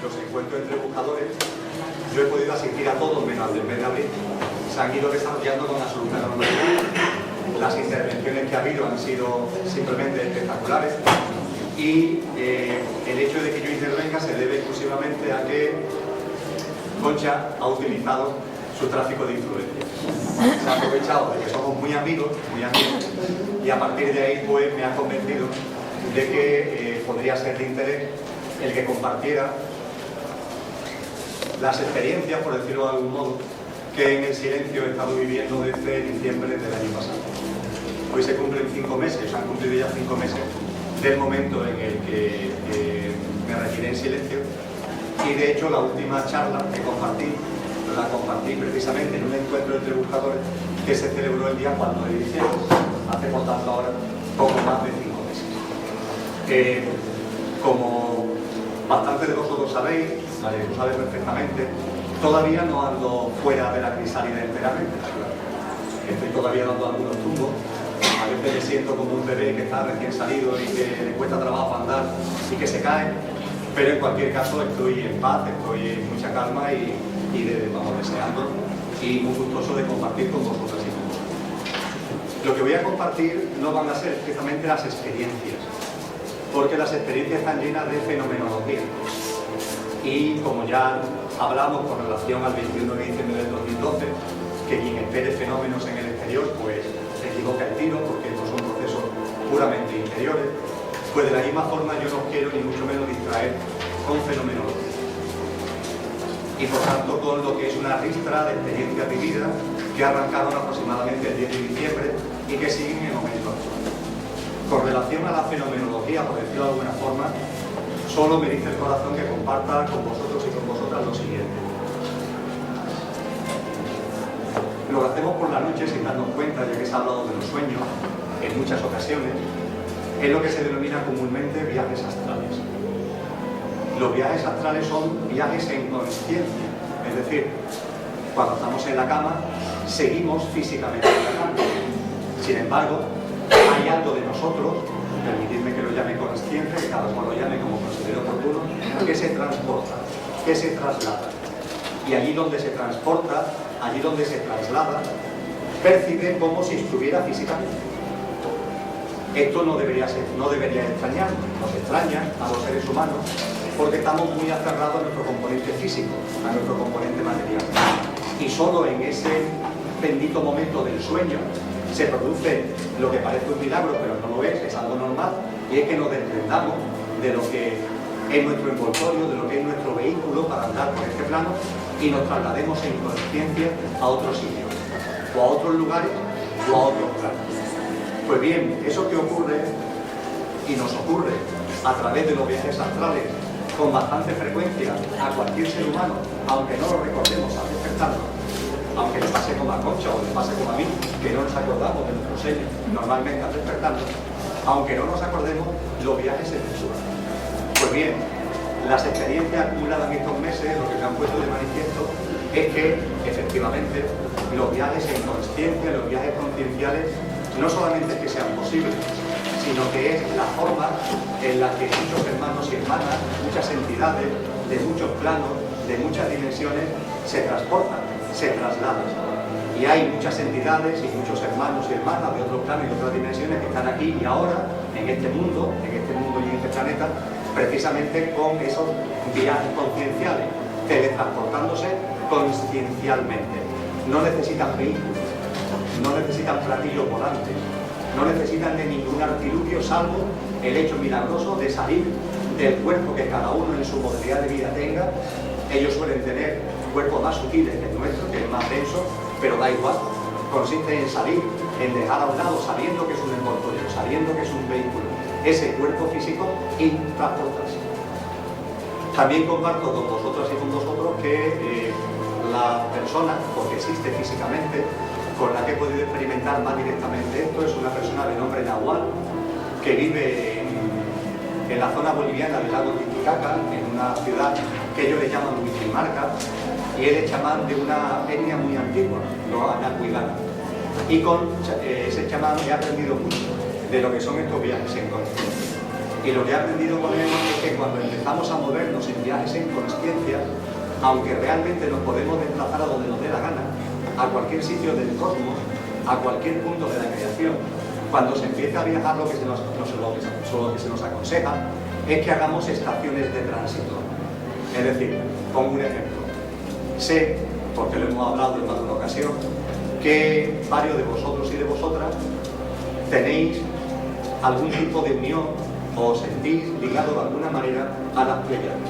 los encuentros entre buscadores, yo he podido asistir a todos menos al del mes de abril. Se han ido desarrollando con absoluta normalidad. Las intervenciones que ha habido han sido simplemente espectaculares y el hecho de que yo intervenga se debe exclusivamente a que Concha ha utilizado su tráfico de influencia. Se ha aprovechado de que somos muy amigos, y a partir de ahí pues me ha convencido de que podría ser de interés el que compartiera las experiencias, por decirlo de algún modo, que en el silencio he estado viviendo desde diciembre del año pasado. Hoy se cumplen 5 meses, se han cumplido ya 5 meses del momento en el que me retiré en silencio, y de hecho la última charla que la compartí precisamente en un encuentro entre buscadores que se celebró el día 4 de diciembre, hace por tanto ahora poco más de 5 meses. Como bastantes de vosotros sabéis, lo sabéis perfectamente, todavía no ando fuera de la crisálida enteramente, claro. Estoy todavía dando algunos tumbos. A veces me siento como un bebé que está recién salido y que le cuesta trabajo andar y que se cae, pero en cualquier caso estoy en paz, estoy en mucha calma y vamos, deseando y muy gustoso de compartir con vosotros y con vosotros. Lo que voy a compartir no van a ser precisamente las experiencias, porque las experiencias están llenas de fenomenología. Y como ya hablamos con relación al 21 de diciembre del 2012, que quien espere fenómenos en el exterior, pues se equivoca el tiro, porque estos son procesos puramente interiores, pues de la misma forma yo no quiero ni mucho menos distraer con fenomenología. Y por tanto con lo que es una ristra de experiencias vividas que arrancaron aproximadamente el 10 de diciembre y que siguen en el momento actual. Con relación a la fenomenología, por decirlo de alguna forma, solo me dice el corazón que comparta con vosotros y con vosotras lo siguiente. Lo que hacemos por la noche, sin darnos cuenta, ya que se ha hablado de los sueños en muchas ocasiones, es lo que se denomina comúnmente viajes astrales. Los viajes astrales son viajes en consciencia, es decir, cuando estamos en la cama, seguimos físicamente en la cama. Sin embargo, hay algo de nosotros, permitidme que lo llame consciente, que cada uno lo llame como considere oportuno, que se transporta, que se traslada. Y allí donde se transporta, allí donde se traslada, percibe como si estuviera físicamente. Esto no debería extrañar, nos extraña a los seres humanos, porque estamos muy aferrados a nuestro componente físico, a nuestro componente material. Y solo en ese bendito momento del sueño se produce lo que parece un milagro, pero no lo es algo normal, y es que nos desprendamos de lo que es nuestro envoltorio, de lo que es nuestro vehículo para andar por este plano, y nos traslademos en conciencia a otros sitios, o a otros lugares, o a otros planos. Pues bien, eso que ocurre, y nos ocurre a través de los viajes astrales, con bastante frecuencia a cualquier ser humano, aunque no lo recordemos al despertarnos, aunque le pase como a Concha o le pase como a mí, que no nos acordamos de nuestro sueño normalmente al despertarnos, aunque no nos acordemos, los viajes se efectúan. Pues bien, las experiencias acumuladas en estos meses, lo que me han puesto de manifiesto es que, efectivamente, los viajes en consciencia, los viajes concienciales, no solamente es que sean posibles, sino que es la forma en la que muchos hermanos y hermanas, muchas entidades de muchos planos, de muchas dimensiones, se transportan, se trasladan. Y hay muchas entidades y muchos hermanos y hermanas de otros planos y de otras dimensiones que están aquí y ahora, en este mundo y en este planeta, precisamente con esos viajes concienciales, teletransportándose consciencialmente. No necesitan vehículos, no necesitan platillos volantes, no necesitan de ningún artilugio salvo el hecho milagroso de salir del cuerpo que cada uno en su modalidad de vida tenga. Ellos suelen tener cuerpos más sutiles que el nuestro, que es más denso, pero da igual. Consiste en salir, en dejar a un lado, sabiendo que es un envoltorio, sabiendo que es un vehículo, ese cuerpo físico, y transportarse. También comparto con vosotras y con vosotros que la persona, porque existe físicamente, con la que he podido experimentar más directamente esto, es una persona de nombre Nahual, que vive en la zona boliviana del lago Titicaca, en una ciudad que ellos le llaman Huichimarca, y él es chamán de una etnia muy antigua, los anacuigana. Y con ese chamán he aprendido mucho de lo que son estos viajes en conciencia. Y lo que he aprendido con él es que cuando empezamos a movernos en viajes en consciencia, aunque realmente nos podemos desplazar a donde nos dé la gana, a cualquier sitio del cosmos, a cualquier punto de la creación, cuando se empieza a viajar lo que se nos aconseja es que hagamos estaciones de tránsito. Es decir, pongo un ejemplo. Sé, porque lo hemos hablado en más de una ocasión, que varios de vosotros y de vosotras tenéis algún tipo de unión o os sentís ligados de alguna manera a las Pléyades.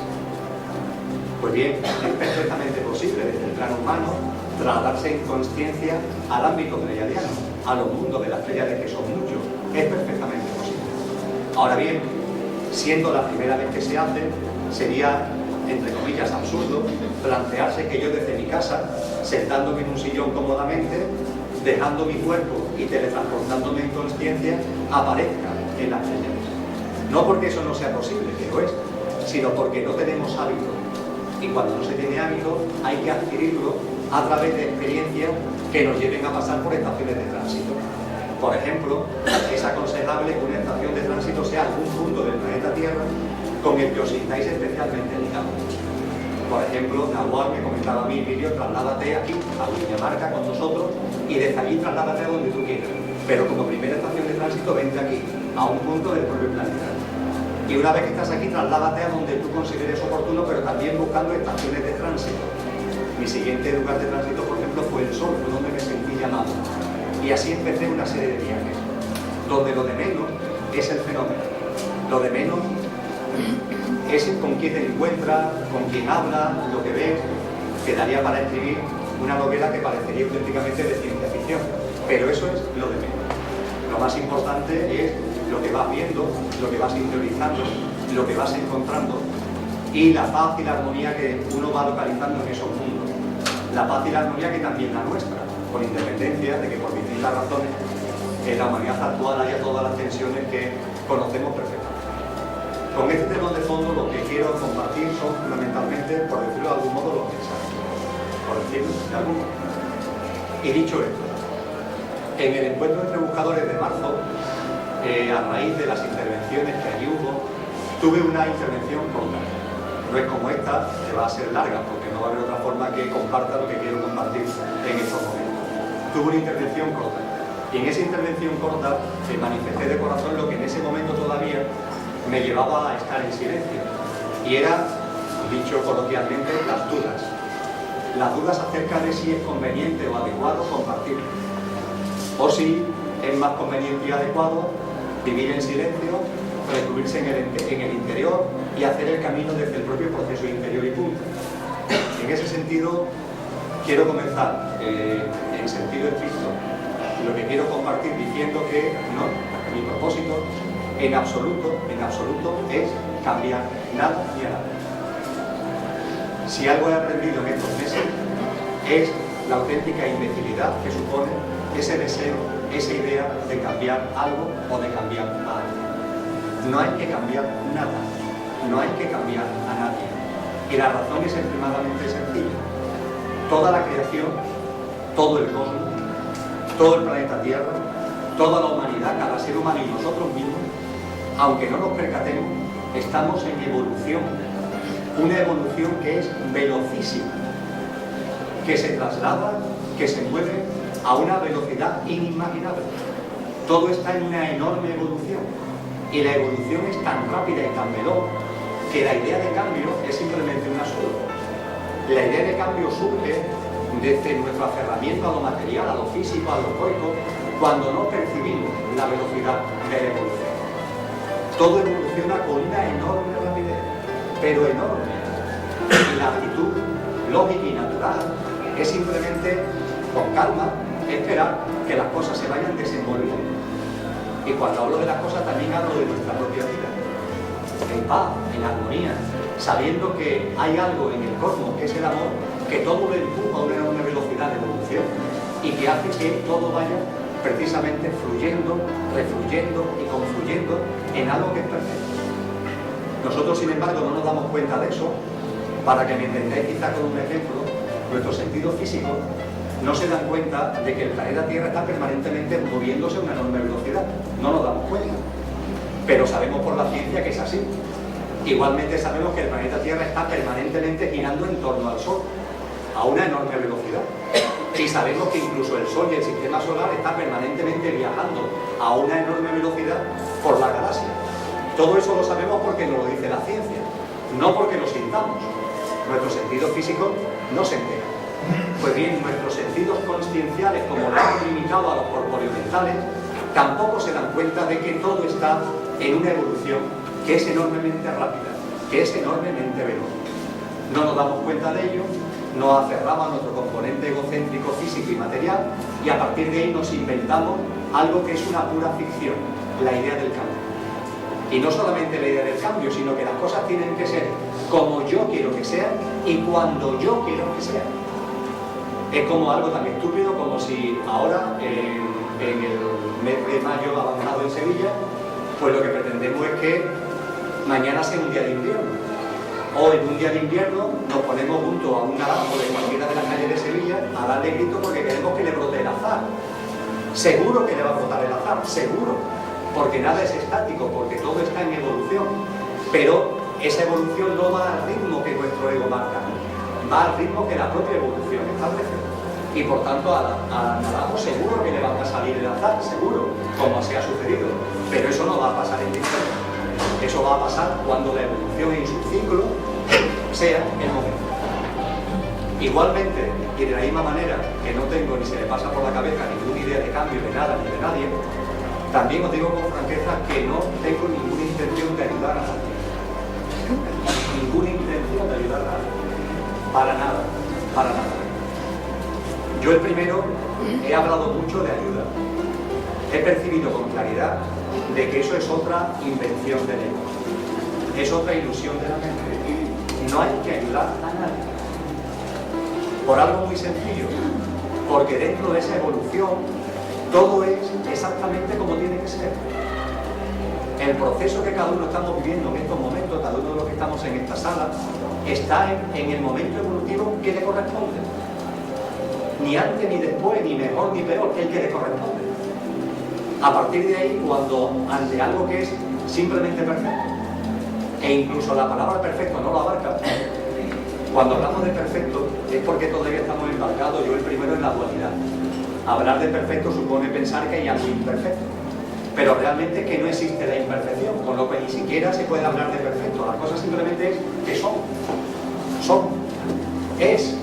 Pues bien, es perfectamente posible desde el plano humano trasladarse en consciencia al ámbito pleiadiano, a los mundos de las Pléyades, que son muchos. Es perfectamente posible. Ahora bien, siendo la primera vez que se hace, sería, entre comillas, absurdo plantearse que yo desde mi casa, sentándome en un sillón cómodamente, dejando mi cuerpo y teletransportándome en consciencia, aparezca en las Pléyades. No porque eso no sea posible, que lo es, sino porque no tenemos hábito. Y cuando no se tiene hábito, hay que adquirirlo a través de experiencias que nos lleven a pasar por estaciones de tránsito. Por ejemplo, es aconsejable que una estación de tránsito sea algún punto del planeta Tierra con el que os sintáis especialmente ligados. Por ejemplo, Nahual me comentaba a mí, Emilio, trasládate aquí, a Dinamarca con nosotros, y desde allí trasládate a donde tú quieras. Pero como primera estación de tránsito, vente aquí, a un punto del propio planeta. Y una vez que estás aquí, trasládate a donde tú consideres oportuno, pero también buscando estaciones de tránsito. Mi siguiente lugar de tránsito, por ejemplo, fue el Sol, fue donde me sentí llamado. Y así empecé una serie de viajes, donde lo de menos es el fenómeno. Lo de menos es con quién te encuentras, con quién hablas, lo que ves. Quedaría para escribir una novela que parecería auténticamente de ciencia ficción. Pero eso es lo de menos. Lo más importante es lo que vas viendo, lo que vas interiorizando, lo que vas encontrando y la paz y la armonía que uno va localizando en esos mundos. La paz y la armonía que también la nuestra, con independencia de que por distintas razones en la humanidad actual haya todas las tensiones que conocemos perfectamente. Con este tema de fondo lo que quiero compartir son fundamentalmente, por decirlo de algún modo, los mensajes. Por decirlo de algún modo. Y dicho esto, en el encuentro entre buscadores de marzo, a raíz de las intervenciones que allí hubo, tuve una intervención corta. No es como esta, que va a ser larga, porque no va a haber otra forma que comparta lo que quiero compartir en estos momentos. Tuve una intervención corta. Y en esa intervención corta manifesté de corazón lo que en ese momento todavía me llevaba a estar en silencio. Y era, dicho coloquialmente, las dudas. Las dudas acerca de si es conveniente o adecuado compartir. O si es más conveniente y adecuado vivir en silencio, recluirse en el interior y hacer el camino desde el propio proceso interior y punto. En ese sentido, quiero comenzar en sentido estricto lo que quiero compartir diciendo que no, mi propósito en absoluto es cambiar nada ni a nada. Si algo he aprendido en estos meses es la auténtica imbecilidad que supone ese deseo, esa idea de cambiar algo o de cambiar a algo. No hay que cambiar nada, no hay que cambiar a nadie. Y la razón es extremadamente sencilla. Toda la creación, todo el cosmos, todo el planeta Tierra, toda la humanidad, cada ser humano y nosotros mismos, aunque no nos percatemos, estamos en evolución. Una evolución que es velocísima, que se traslada, que se mueve a una velocidad inimaginable. Todo está en una enorme evolución. Y la evolución es tan rápida y tan veloz que la idea de cambio es simplemente una sola. La idea de cambio surge desde nuestro aferramiento a lo material, a lo físico, a lo coico, cuando no percibimos la velocidad de la evolución. Todo evoluciona con una enorme rapidez, pero enorme. Y la actitud lógica y natural es simplemente, con calma, esperar que las cosas se vayan desenvolviendo. Y cuando hablo de las cosas también hablo de nuestra propia vida. En paz, en armonía, sabiendo que hay algo en el cosmos, que es el amor, que todo lo empuja a una enorme velocidad de evolución y que hace que todo vaya precisamente fluyendo, refluyendo y confluyendo en algo que es perfecto. Nosotros, sin embargo, no nos damos cuenta de eso. Para que me entendáis quizá con un ejemplo, nuestros sentidos físicos no se dan cuenta de que el planeta Tierra está permanentemente moviéndose a una enorme velocidad. No nos damos cuenta. pero sabemos por la ciencia que es así. Igualmente sabemos que el planeta Tierra está permanentemente girando en torno al Sol, a una enorme velocidad. Y sabemos que incluso el Sol y el sistema solar están permanentemente viajando a una enorme velocidad por la galaxia. Todo eso lo sabemos porque nos lo dice la ciencia, no porque lo sintamos. Nuestros sentidos físicos no se enteran. Pues bien, nuestros sentidos conscienciales, como lo hemos limitado a los corpóreos mentales, tampoco se dan cuenta de que todo está en una evolución que es enormemente rápida, que es enormemente veloz. No nos damos cuenta de ello, nos aferramos a nuestro componente egocéntrico, físico y material, y a partir de ahí nos inventamos algo que es una pura ficción, la idea del cambio. Y no solamente la idea del cambio, sino que las cosas tienen que ser como yo quiero que sean y cuando yo quiero que sean. Es como algo tan estúpido como si ahora, en el mes de mayo avanzado en Sevilla, pues lo que pretendemos es que mañana sea un día de invierno. O en un día de invierno nos ponemos junto a un naranjo de cualquiera de las calles de Sevilla a darle grito porque queremos que le brote el azar. Seguro que le va a brotar el azar, seguro. Porque nada es estático, porque todo está en evolución. Pero esa evolución no va al ritmo que nuestro ego marca, va al ritmo que la propia evolución establece. Y por tanto al naranjo seguro que le va a salir el azar, seguro, como así ha sucedido. Pero eso no va a pasar en la historia. Eso va a pasar cuando la evolución en su ciclo sea el momento. Igualmente, y de la misma manera que no tengo ni se me pasa por la cabeza ninguna idea de cambio de nada ni de nadie, también os digo con franqueza que no tengo ninguna intención de ayudar a nadie. Ninguna intención de ayudar a nadie. Para nada, para nada. Yo el primero he hablado mucho de ayuda. He percibido con claridad de que eso es otra invención del ego. Es otra ilusión de la mente. No hay que ayudar a nadie. Por algo muy sencillo. Porque dentro de esa evolución todo es exactamente como tiene que ser. El proceso que cada uno estamos viviendo en estos momentos, cada uno de los que estamos en esta sala, está en el momento evolutivo que le corresponde. Ni antes, ni después, ni mejor, ni peor, el que le corresponde. A partir de ahí, cuando ante algo que es simplemente perfecto, e incluso la palabra perfecto no lo abarca, cuando hablamos de perfecto es porque todavía estamos embarcados, yo el primero, en la dualidad. Hablar de perfecto supone pensar que hay algo imperfecto, pero realmente que no existe la imperfección, con lo que ni siquiera se puede hablar de perfecto. La cosa simplemente es que son, es,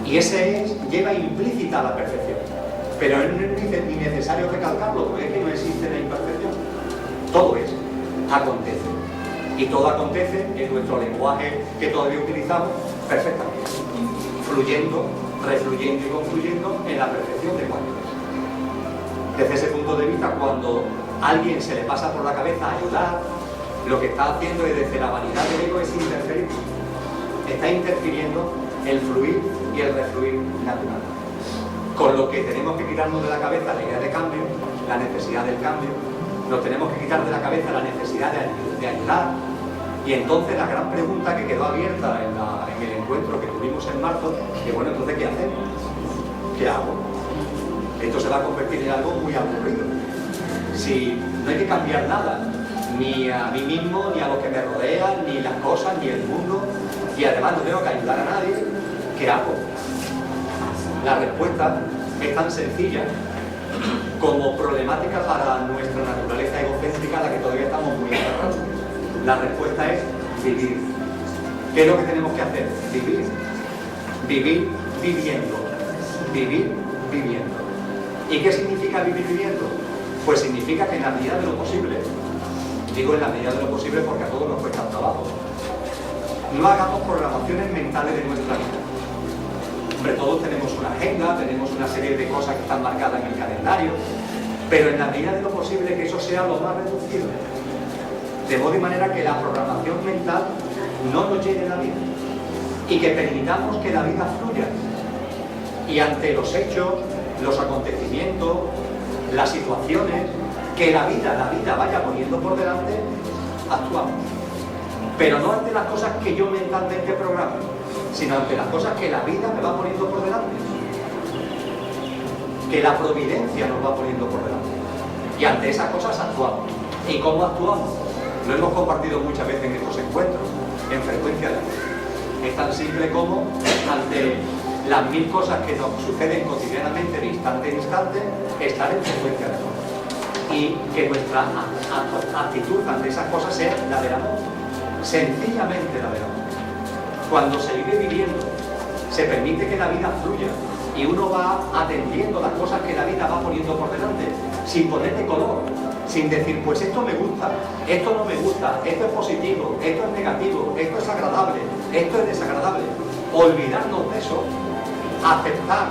y ese es lleva implícita la perfección, pero no es ni necesario recalcarlo, porque es que no existe la imperfección. Todo es, acontece, y todo acontece en nuestro lenguaje que todavía utilizamos perfectamente, fluyendo, refluyendo y confluyendo en la perfección de cualquier cosa. Desde ese punto de vista, cuando a alguien se le pasa por la cabeza ayudar, lo que está haciendo es, desde la vanidad del ego, es interferir. Está interfiriendo el fluir y el refluir natural. Con lo que tenemos que quitarnos de la cabeza la idea de cambio, la necesidad del cambio, nos tenemos que quitar de la cabeza la necesidad de ayudar. Y entonces la gran pregunta que quedó abierta en el encuentro que tuvimos en marzo, que bueno, entonces ¿qué hacemos? ¿Qué hago? Esto se va a convertir en algo muy aburrido. Si no hay que cambiar nada, ni a mí mismo, ni a los que me rodean, ni las cosas, ni el mundo, y además no tengo que ayudar a nadie, ¿qué hago? La respuesta es tan sencilla como problemática para nuestra naturaleza egocéntrica, a la que todavía estamos muy aferrados. La respuesta es vivir. ¿Qué es lo que tenemos que hacer? Vivir. Vivir viviendo. Vivir viviendo. ¿Y qué significa vivir viviendo? Pues significa que en la medida de lo posible, digo en la medida de lo posible porque a todos nos cuesta trabajo, no hagamos programaciones mentales de nuestra vida. Hombre, todos tenemos una agenda, tenemos una serie de cosas que están marcadas en el calendario, pero en la medida de lo posible que eso sea lo más reducido. De modo y manera que la programación mental no nos llene la vida y que permitamos que la vida fluya. Y ante los hechos, los acontecimientos, las situaciones que la vida vaya poniendo por delante, actuamos. Pero no ante las cosas que yo mentalmente programo, sino ante las cosas que la vida me va poniendo por delante. Que la providencia nos va poniendo por delante. Y ante esas cosas actuamos. ¿Y cómo actuamos? Lo hemos compartido muchas veces en estos encuentros, en frecuencia de amor. Es tan simple como, ante las 1000 cosas que nos suceden cotidianamente de instante en instante, estar en frecuencia de amor. Y que nuestra actitud ante esas cosas sea la del amor, sencillamente la del amor. Cuando se vive viviendo, se permite que la vida fluya y uno va atendiendo las cosas que la vida va poniendo por delante, sin ponerle color, sin decir, pues esto me gusta, esto no me gusta, esto es positivo, esto es negativo, esto es agradable, esto es desagradable. Olvidarnos de eso, aceptar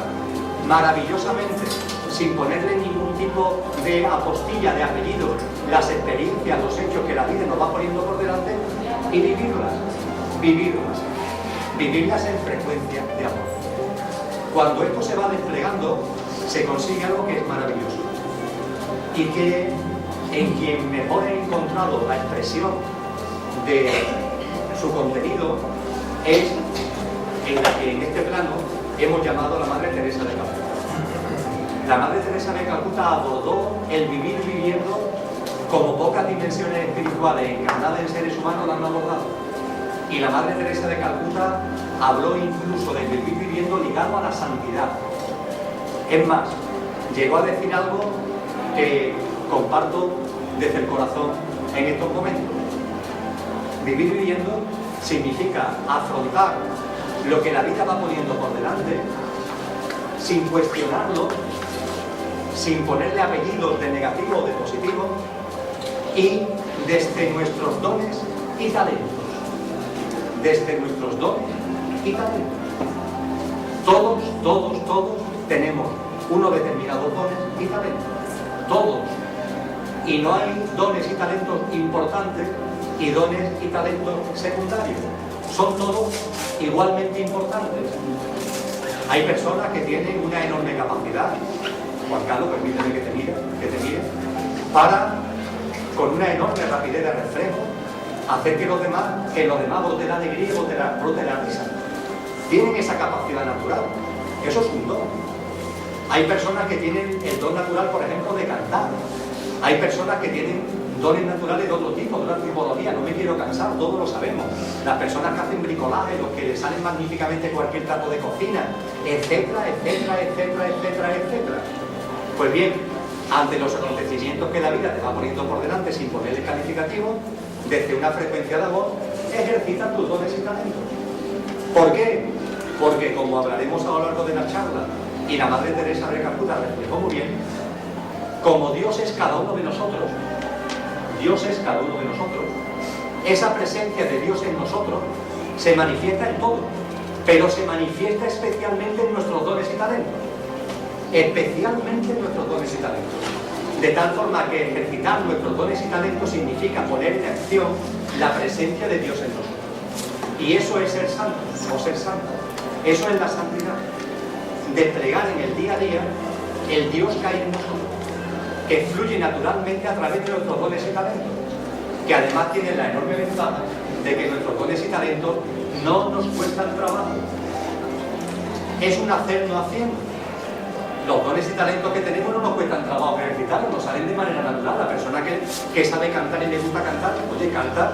maravillosamente, sin ponerle ningún tipo de apostilla, de apellido, las experiencias, los hechos que la vida nos va poniendo por delante y vivirlas en frecuencia de amor. Cuando esto se va desplegando, se consigue algo que es maravilloso y que en quien mejor he encontrado la expresión de su contenido es en la que en este plano hemos llamado a la Madre Teresa de Calcuta. La Madre Teresa de Calcuta abordó el vivir viviendo como pocas dimensiones espirituales encarnadas en seres humanos la han abordado. Y la Madre Teresa de Calcuta habló incluso del vivir viviendo ligado a la santidad. Es más, llegó a decir algo que comparto desde el corazón en estos momentos. Vivir viviendo significa afrontar lo que la vida va poniendo por delante sin cuestionarlo, sin ponerle apellidos de negativo o de positivo, y desde nuestros dones y talentos. Desde nuestros dones y talentos. Todos tenemos unos determinados dones y talentos. Todos. Y no hay dones y talentos importantes y dones y talentos secundarios. Son todos igualmente importantes. Hay personas que tienen una enorme capacidad, Juan Carlos, permíteme que te mire, para, con una enorme rapidez de reflejo, hacer que los demás brote la alegría y brote la risa. Tienen esa capacidad natural. Eso es un don. Hay personas que tienen el don natural, por ejemplo, de cantar. Hay personas que tienen dones naturales de otro tipo, de otra tipología. No me quiero cansar, todos lo sabemos. Las personas que hacen bricolaje, los que les salen magníficamente cualquier trato de cocina, etcétera, etcétera, etcétera, etcétera, etcétera. Pues bien, ante los acontecimientos que la vida te va poniendo por delante sin ponerle calificativo, desde una frecuencia de amor, ejercitan tus dones y talentos. ¿Por qué? Porque, como hablaremos a lo largo de la charla, y la Madre Teresa de Calcuta reflejó muy bien, como Dios es cada uno de nosotros, esa presencia de Dios en nosotros se manifiesta en todo, pero se manifiesta especialmente en nuestros dones y talentos. Especialmente en nuestros dones y talentos. De tal forma que ejercitar nuestros dones y talentos significa poner en acción la presencia de Dios en nosotros. Y eso es ser santo, o ser santa. Eso es la santidad. Desplegar en el día a día el Dios que hay en nosotros, que fluye naturalmente a través de nuestros dones y talentos, que además tiene la enorme ventaja de que nuestros dones y talentos no nos cuestan trabajo. Es un hacer no haciendo. Los dones y talentos que tenemos no nos cuestan trabajo ejercitarlos, nos salen de manera natural. La persona que sabe cantar y le gusta cantar, oye, cantar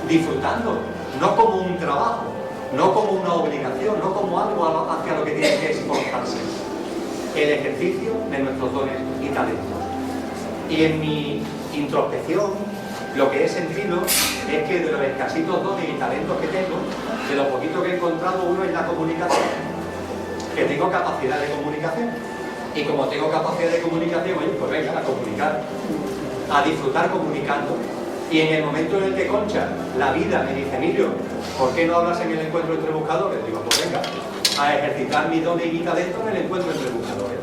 disfrutando, no como un trabajo, no como una obligación, no como algo hacia lo que tiene que esforzarse. El ejercicio de nuestros dones y talentos. Y en mi introspección, lo que he sentido es que de los escasitos dones y talentos que tengo, de lo poquito que he encontrado, uno es la comunicación, que tengo capacidad de comunicación. Y como tengo capacidad de comunicación, oye, pues venga, a comunicar, a disfrutar comunicando. Y en el momento en el que Concha, la vida, me dice, Emilio, ¿por qué no hablas en el encuentro entre buscadores? Digo, pues venga, a ejercitar mi don y mi talento en el encuentro entre buscadores.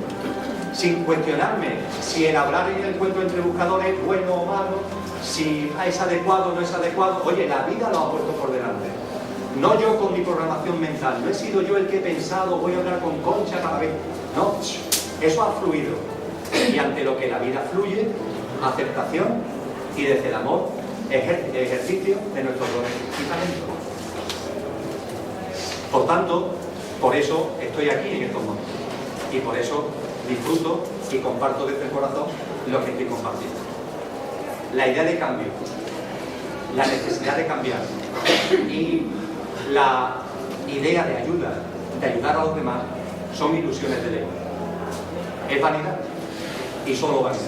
Sin cuestionarme si el hablar en el encuentro entre buscadores es bueno o malo, si es adecuado o no es adecuado. Oye, la vida lo ha puesto por delante. No yo con mi programación mental, no he sido yo el que he pensado, voy a hablar con Concha para ver. No, eso ha fluido. Y ante lo que la vida fluye, aceptación y desde el amor, ejercicio de nuestros dones y talentos. Por tanto, por eso estoy aquí en estos momentos. Y por eso disfruto y comparto desde el corazón lo que estoy compartiendo. la idea de cambio, la necesidad de cambiar y la idea de ayudar a los demás son ilusiones del ego. Es vanidad y solo vanidad.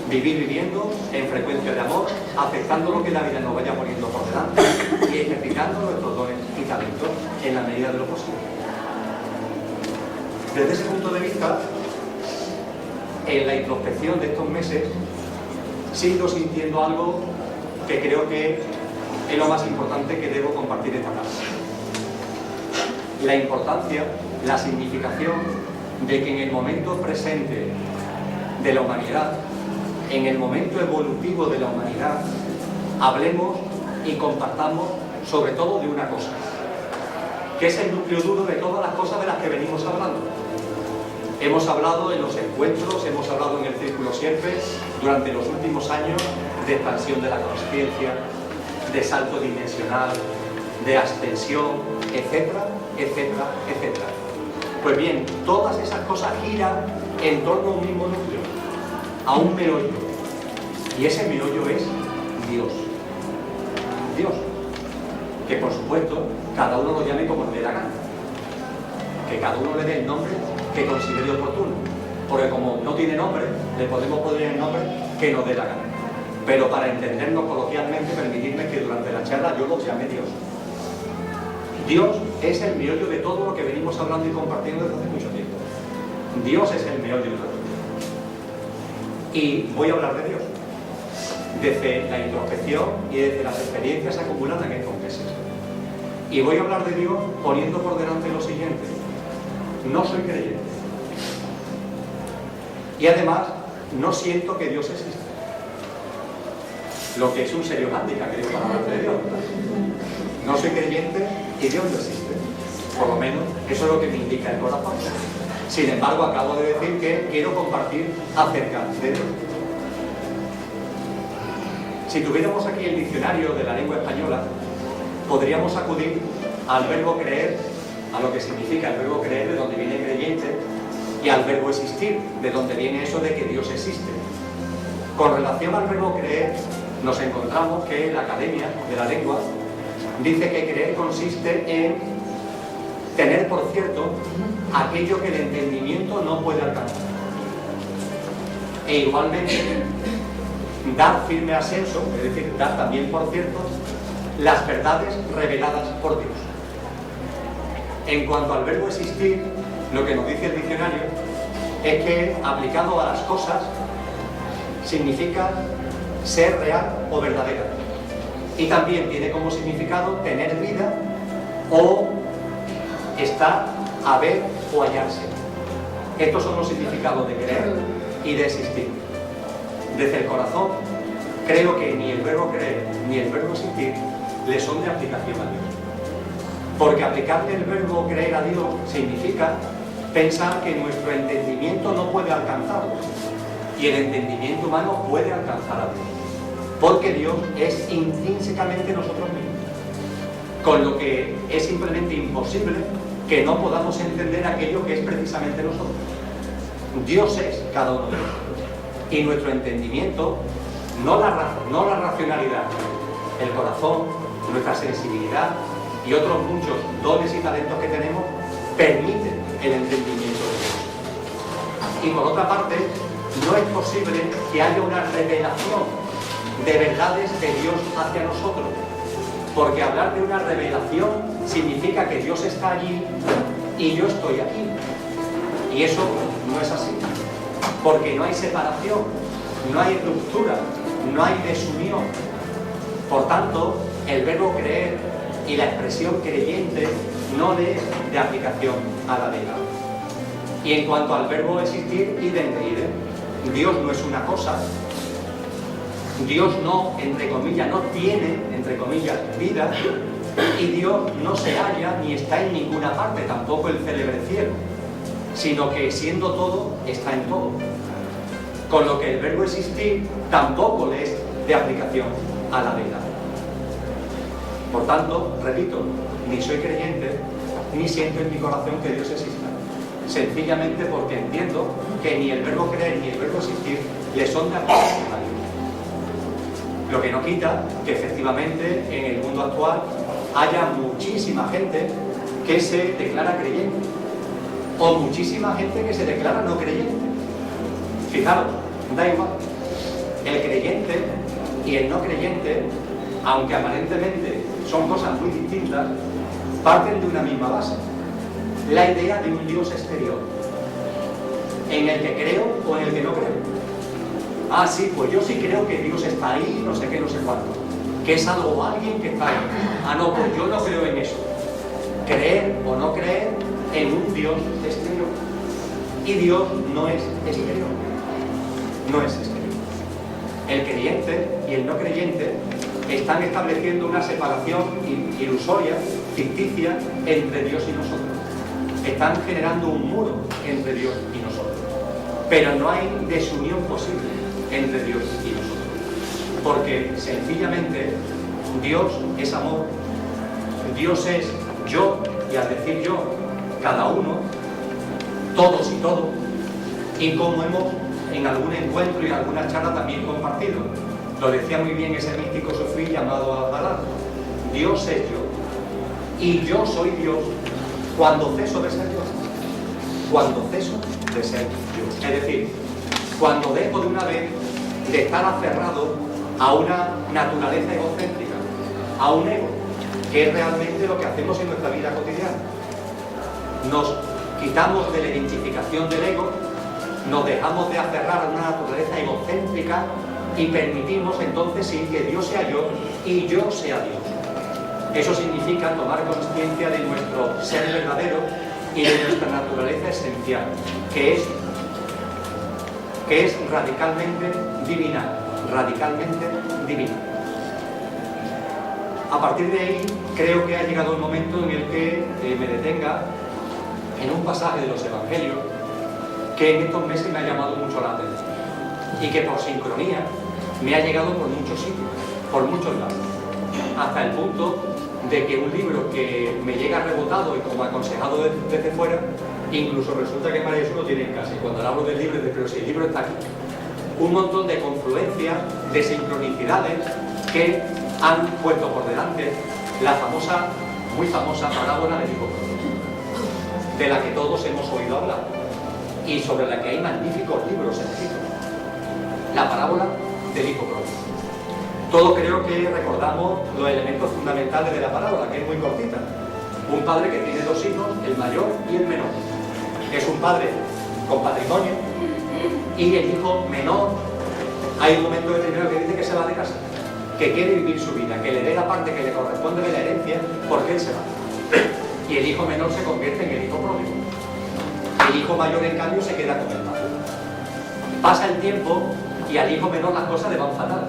Vivir viviendo en frecuencia de amor, aceptando lo que la vida nos vaya poniendo por delante y ejercitando nuestros dones y talentos en la medida de lo posible. Desde ese punto de vista, en la introspección de estos meses, sigo sintiendo algo que creo que es lo más importante que debo compartir esta tarde. La importancia, la significación de que en el momento presente de la humanidad, en el momento evolutivo de la humanidad, hablemos y compartamos sobre todo de una cosa, que es el núcleo duro de todas las cosas de las que venimos hablando. Hemos hablado en los encuentros, hemos hablado en el Círculo Sierpe durante los últimos años de expansión de la conciencia, de salto dimensional, de ascensión, etcétera, etcétera, etcétera. Pues bien, todas esas cosas giran en torno a un mismo núcleo, a un meollo, y ese meollo es Dios. Dios, que por supuesto cada uno lo llame como le dé la gana, que cada uno le dé el nombre que considere oportuno, porque como no tiene nombre, le podemos poner el nombre que nos dé la gana. Pero para entendernos coloquialmente, permitidme que durante la charla yo lo llame Dios. Dios es el meollo de todo lo que venimos hablando y compartiendo desde hace mucho tiempo. Dios es el meollo de todo. Y voy a hablar de Dios desde la introspección y desde las experiencias acumuladas en estos meses. Y voy a hablar de Dios poniendo por delante lo siguiente: no soy creyente. Y además, no siento que Dios existe. Lo que es un serio hándicap, creo, para hablar de Dios. No soy creyente y Dios no existe. Por lo menos, eso es lo que me indica el corazón. Sin embargo, acabo de decir que quiero compartir acerca de Dios. Si tuviéramos aquí el diccionario de la lengua española, podríamos acudir al verbo creer, a lo que significa el verbo creer, de donde viene creyente, y al verbo existir, de donde viene eso de que Dios existe. Con relación al verbo creer, nos encontramos que la Academia de la Lengua dice que creer consiste en tener por cierto aquello que el entendimiento no puede alcanzar. E igualmente, dar firme asenso, es decir, dar también por cierto las verdades reveladas por Dios. En cuanto al verbo existir, lo que nos dice el diccionario es que, aplicado a las cosas, significa ser real o verdadera. Y también tiene como significado tener vida o estar, haber o hallarse. Estos son los significados de creer y de existir. Desde el corazón, creo que ni el verbo creer ni el verbo existir le son de aplicación a Dios. Porque aplicarle el verbo creer a Dios significa pensar que nuestro entendimiento no puede alcanzarlo. Y el entendimiento humano puede alcanzar a Dios. Porque Dios es intrínsecamente nosotros mismos. Con lo que es simplemente imposible que no podamos entender aquello que es precisamente nosotros. Dios es cada uno de nosotros. Y nuestro entendimiento, no la racionalidad, el corazón, nuestra sensibilidad y otros muchos dones y talentos que tenemos, permiten el entendimiento de Dios. Y por otra parte, no es posible que haya una revelación de verdades de Dios hacia nosotros, porque hablar de una revelación significa que Dios está allí y yo estoy aquí, y eso no es así, porque no hay separación, no hay ruptura, no hay desunión. Por tanto, el verbo creer y la expresión creyente no le es de aplicación a la vida. Y en cuanto al verbo existir, idem de idem. Dios no es una cosa. Dios no, entre comillas, no tiene, entre comillas, vida, y Dios no se halla ni está en ninguna parte, tampoco el célebre cielo, sino que siendo todo, está en todo. Con lo que el verbo existir tampoco le es de aplicación a la vida. Por tanto, repito, ni soy creyente, ni siento en mi corazón que Dios exista. Sencillamente porque entiendo que ni el verbo creer ni el verbo existir le son de aplicación a Dios. Lo que no quita que efectivamente en el mundo actual haya muchísima gente que se declara creyente o muchísima gente que se declara no creyente. Fijaros, da igual. El creyente y el no creyente, aunque aparentemente son cosas muy distintas, parten de una misma base: la idea de un Dios exterior, en el que creo o en el que no creo. Ah, sí, pues yo sí creo que Dios está ahí, no sé qué, no sé cuánto, que es algo o alguien que está ahí. Ah, no, pues yo no creo en eso. Creer o no creer en un Dios exterior. Y Dios no es exterior. No es exterior. El creyente y el no creyente están estableciendo una separación ilusoria, ficticia, entre Dios y nosotros. Están generando un muro entre Dios y nosotros. Pero no hay desunión posible entre Dios y nosotros. Porque sencillamente Dios es amor, Dios es yo, y al decir yo, cada uno, todos y todo, y como hemos en algún encuentro y en alguna charla también compartido. Lo decía muy bien ese místico sufí llamado Al-Balad: Dios es yo, y yo soy Dios cuando ceso de ser yo. Cuando ceso de ser yo. Es decir, cuando dejo de una vez de estar aferrado a una naturaleza egocéntrica, a un ego, que es realmente lo que hacemos en nuestra vida cotidiana. Nos quitamos de la identificación del ego, nos dejamos de aferrar a una naturaleza egocéntrica y permitimos entonces sí que Dios sea yo y yo sea Dios. Eso significa tomar conciencia de nuestro ser verdadero y de nuestra naturaleza esencial, que es radicalmente divina, radicalmente divina. A partir de ahí, creo que ha llegado el momento en el que me detenga en un pasaje de los Evangelios que en estos meses me ha llamado mucho la atención y que por sincronía me ha llegado por muchos sitios, por muchos lados, hasta el punto de que un libro que me llega rebotado y como aconsejado desde fuera, incluso resulta que para eso lo tiene en casa. Y cuando hablo del libro, pero si el libro está aquí, un montón de confluencias, de sincronicidades que han puesto por delante la famosa, muy famosa parábola del hijo pródigo, de la que todos hemos oído hablar y sobre la que hay magníficos libros escritos. La parábola del hijo pródigo. Todos creo que recordamos los elementos fundamentales de la parábola, que es muy cortita. Un padre que tiene dos hijos, el mayor y el menor. Es un padre con patrimonio y el hijo menor, hay un momento determinado que dice que se va de casa, que quiere vivir su vida, que le dé la parte que le corresponde de la herencia porque él se va. Y el hijo menor se convierte en el hijo pródigo. El hijo mayor, en cambio, se queda con el padre. Pasa el tiempo y al hijo menor las cosas le van fatal.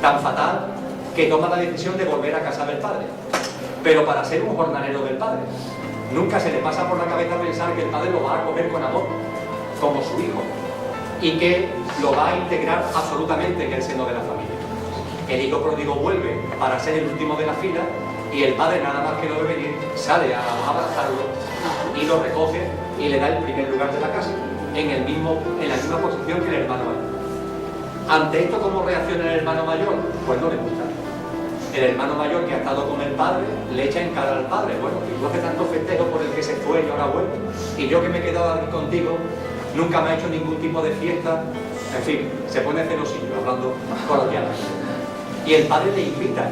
Tan fatal que toma la decisión de volver a casa del padre, pero para ser un jornalero del padre. Nunca se le pasa por la cabeza pensar que el padre lo va a comer con amor, como su hijo, y que lo va a integrar absolutamente en el seno de la familia. El hijo pródigo vuelve para ser el último de la fila y el padre, nada más que lo ve venir, sale a abrazarlo y lo recoge y le da el primer lugar de la casa, en la misma posición que el hermano mayor. Ante esto, ¿cómo reacciona el hermano mayor? Pues no le gusta. El hermano mayor, que ha estado con el padre, le echa en cara al padre: bueno, y tú haces tanto festejo por el que se fue y ahora vuelve, y yo que me he quedado aquí contigo, nunca me ha hecho ningún tipo de fiesta. En fin, se pone celosillo, hablando coloquialmente. Y el padre le invita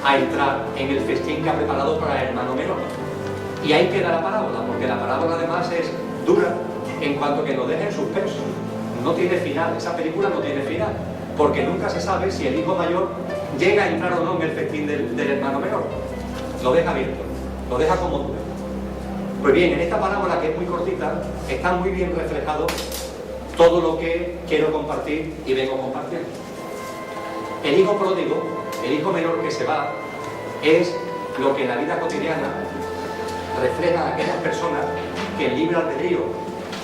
a entrar en el festín que ha preparado para el hermano menor. Y ahí queda la parábola, porque la parábola además es dura en cuanto que lo deja en suspenso. No tiene final, esa película no tiene final, porque nunca se sabe si el hijo mayor llega a entrar o no en el festín del hermano menor. Lo deja abierto, lo deja como duda. Pues bien, en esta parábola, que es muy cortita, está muy bien reflejado todo lo que quiero compartir y vengo compartiendo. El hijo pródigo, el hijo menor que se va, es lo que en la vida cotidiana refleja a aquellas personas que en libre albedrío,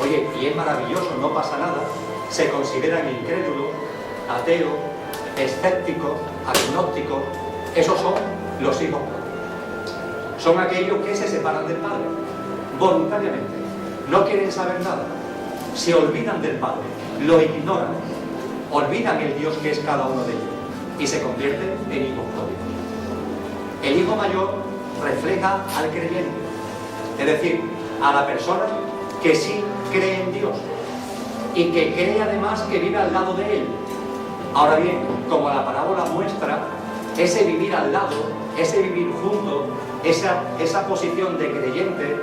oye, y es maravilloso, no pasa nada, se consideran incrédulos, ateos, escépticos, agnósticos. Esos son los hijos pródigos. Son aquellos que se separan del padre voluntariamente, no quieren saber nada, se olvidan del padre, lo ignoran, olvidan el Dios que es cada uno de ellos y se convierten en hijos pródigos. El hijo mayor refleja al creyente, es decir, a la persona que sí cree en Dios y que cree además que vive al lado de Él. Ahora bien, como la parábola muestra, ese vivir al lado, ese vivir junto, esa posición de creyente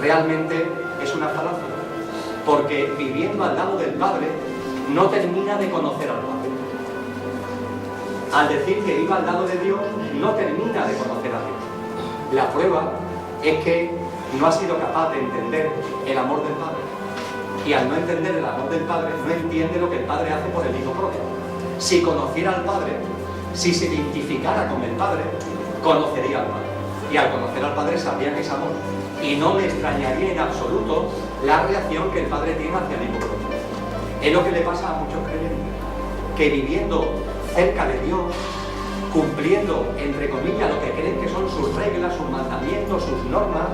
realmente es una falacia, porque viviendo al lado del Padre no termina de conocer al Padre. Al decir que viva al lado de Dios, no termina de conocer a Dios. La prueba es que no ha sido capaz de entender el amor del Padre. Y al no entender el amor del Padre, no entiende lo que el Padre hace por el Hijo pródigo. Si conociera al Padre, si se identificara con el Padre, conocería al Padre. Y al conocer al Padre sabría que es amor. Y no me extrañaría en absoluto la reacción que el Padre tiene hacia el Hijo pródigo. Es lo que le pasa a muchos creyentes, que viviendo cerca de Dios, cumpliendo, entre comillas, lo que creen que son sus reglas, sus mandamientos, sus normas,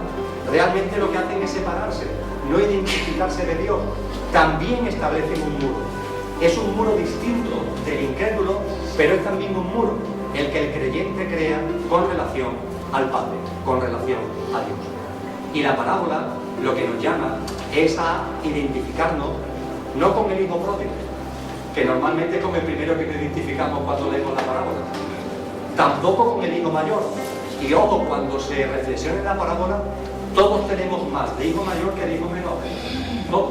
realmente lo que hacen es separarse, no identificarse de Dios. También establecen un muro. Es un muro distinto del incrédulo, pero es también un muro el que el creyente crea con relación al Padre, con relación a Dios. Y la parábola lo que nos llama es a identificarnos no con el hijo pródigo, que normalmente es con el primero que nos identificamos cuando leemos la parábola, tampoco con el hijo mayor. Y ojo, cuando se reflexiona en la parábola, todos tenemos más de hijo mayor que de hijo menor, todos.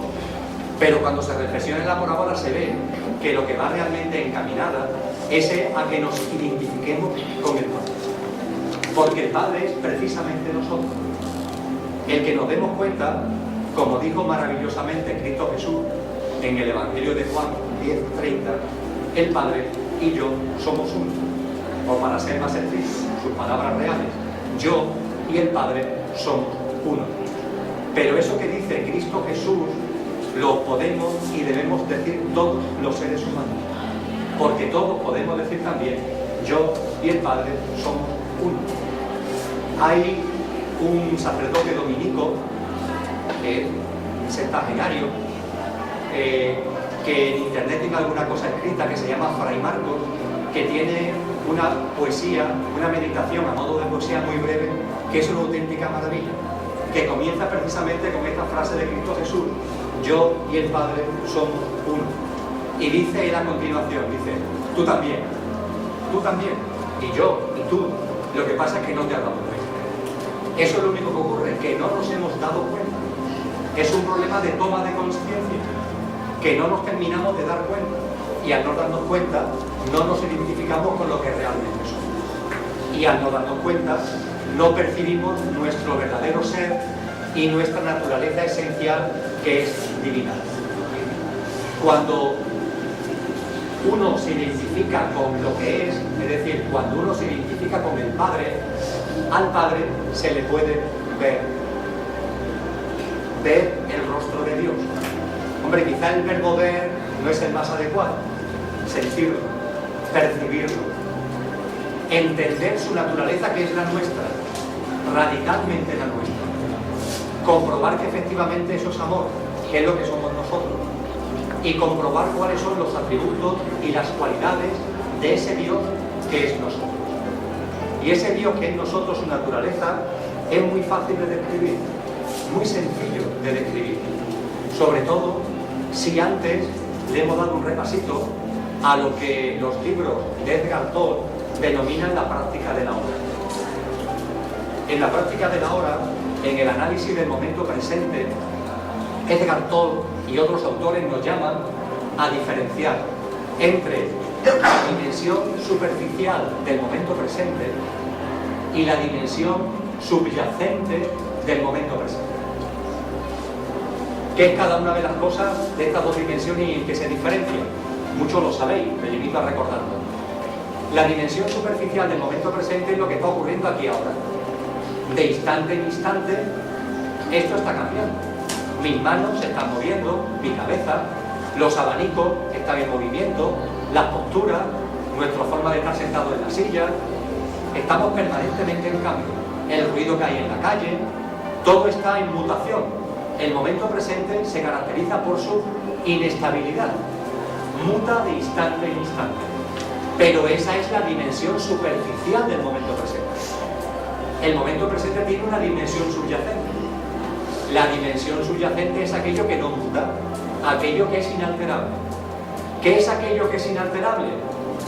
Pero cuando se reflexiona en la parábola se ve que lo que va realmente encaminada es a que nos identifiquemos con el Padre. Porque el Padre es precisamente nosotros. El que nos demos cuenta, como dijo maravillosamente Cristo Jesús en el Evangelio de Juan 10:30, el Padre y yo somos uno. O para ser más estrictos, sus palabras reales, yo y el Padre somos uno. Pero eso que dice Cristo Jesús lo podemos y debemos decir todos los seres humanos, porque todos podemos decir también yo y el Padre somos uno. Hay un sacerdote dominico, sexagenario, que en internet tiene alguna cosa escrita que se llama Fray Marcos, que tiene una poesía, una meditación a modo de poesía muy breve, que es una auténtica maravilla, que comienza precisamente con esta frase de Cristo Jesús: yo y el Padre somos uno. Y dice él a continuación, dice, tú también, y yo, y tú. Lo que pasa es que no te has dado cuenta. Eso es lo único que ocurre, que no nos hemos dado cuenta. Es un problema de toma de conciencia, que no nos terminamos de dar cuenta. Y al no darnos cuenta, no nos identificamos con lo que realmente somos. Y al no darnos cuenta, no percibimos nuestro verdadero ser y nuestra naturaleza esencial, que es divina. Cuando uno se identifica con lo que es decir, cuando uno se identifica con el Padre, al Padre se le puede ver el rostro de Dios. Hombre, quizá el verbo ver no es el más adecuado. Sentirlo, percibirlo, entender su naturaleza, que es la nuestra, radicalmente la nuestra, comprobar que efectivamente eso es amor, que es lo que somos nosotros, y comprobar cuáles son los atributos y las cualidades de ese Dios que es nosotros. Y ese Dios que es nosotros, su naturaleza, es muy fácil de describir, muy sencillo de describir, sobre todo si antes le hemos dado un repasito a lo que los libros de Edgar Toll denominan la práctica de la hora. En la práctica de la hora, en el análisis del momento presente, Edgar Toll y otros autores nos llaman a diferenciar entre la dimensión superficial del momento presente y la dimensión subyacente del momento presente. ¿Qué es cada una de las cosas de estas dos dimensiones y en qué se diferencian? Muchos lo sabéis, me limito a recordarlo. La dimensión superficial del momento presente es lo que está ocurriendo aquí ahora. De instante en instante, esto está cambiando. Mis manos se están moviendo, mi cabeza, los abanicos están en movimiento, las posturas, nuestra forma de estar sentado en la silla. Estamos permanentemente en cambio. El ruido que hay en la calle, todo está en mutación. El momento presente se caracteriza por su inestabilidad. Muta de instante en instante. Pero esa es la dimensión superficial del momento presente. El momento presente tiene una dimensión subyacente. La dimensión subyacente es aquello que no muta, aquello que es inalterable. ¿Qué es aquello que es inalterable?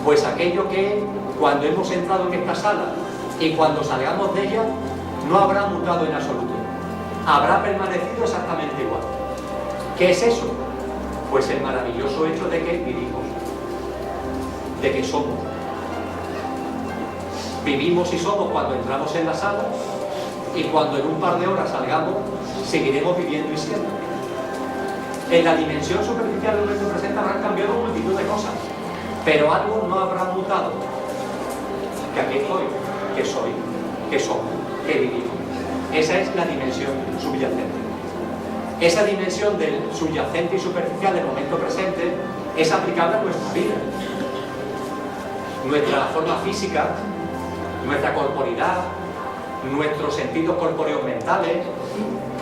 Pues aquello que cuando hemos entrado en esta sala y cuando salgamos de ella no habrá mutado en absoluto. Habrá permanecido exactamente igual. ¿Qué es eso? Pues el maravilloso hecho de que vivimos, de que somos. Vivimos y somos cuando entramos en la sala y cuando en un par de horas salgamos, seguiremos viviendo y siendo. En la dimensión superficial del momento presente habrán cambiado multitud de cosas, pero algo no habrá mutado. Que aquí estoy, que soy, que somos, que vivimos. Esa es la dimensión subyacente. Esa dimensión del subyacente y superficial del momento presente es aplicable a nuestra vida. Nuestra forma física, nuestra corporidad, nuestros sentidos corpóreos mentales,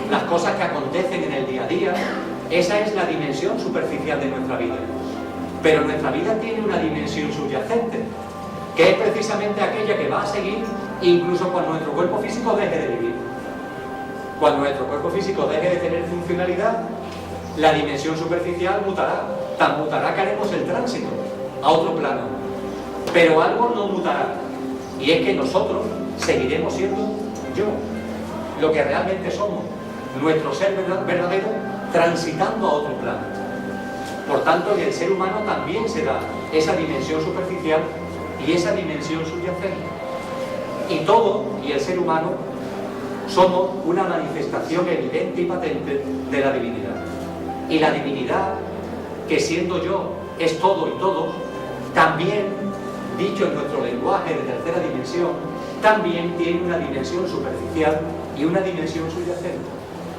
las cosas que acontecen en el día a día, esa es la dimensión superficial de nuestra vida. Pero nuestra vida tiene una dimensión subyacente, que es precisamente aquella que va a seguir incluso cuando nuestro cuerpo físico deje de vivir. Cuando nuestro cuerpo físico deje de tener funcionalidad, la dimensión superficial mutará. Tan mutará que haremos el tránsito a otro plano. Pero algo no mutará. Y es que nosotros seguiremos siendo yo, lo que realmente somos, nuestro ser verdadero, transitando a otro plano. Por tanto, en el ser humano también se da esa dimensión superficial y esa dimensión subyacente. Y todo, y el ser humano, somos una manifestación evidente y patente de la divinidad. Y la divinidad, que siendo yo es todo y todos, también, dicho en nuestro lenguaje de tercera dimensión, también tiene una dimensión superficial y una dimensión subyacente.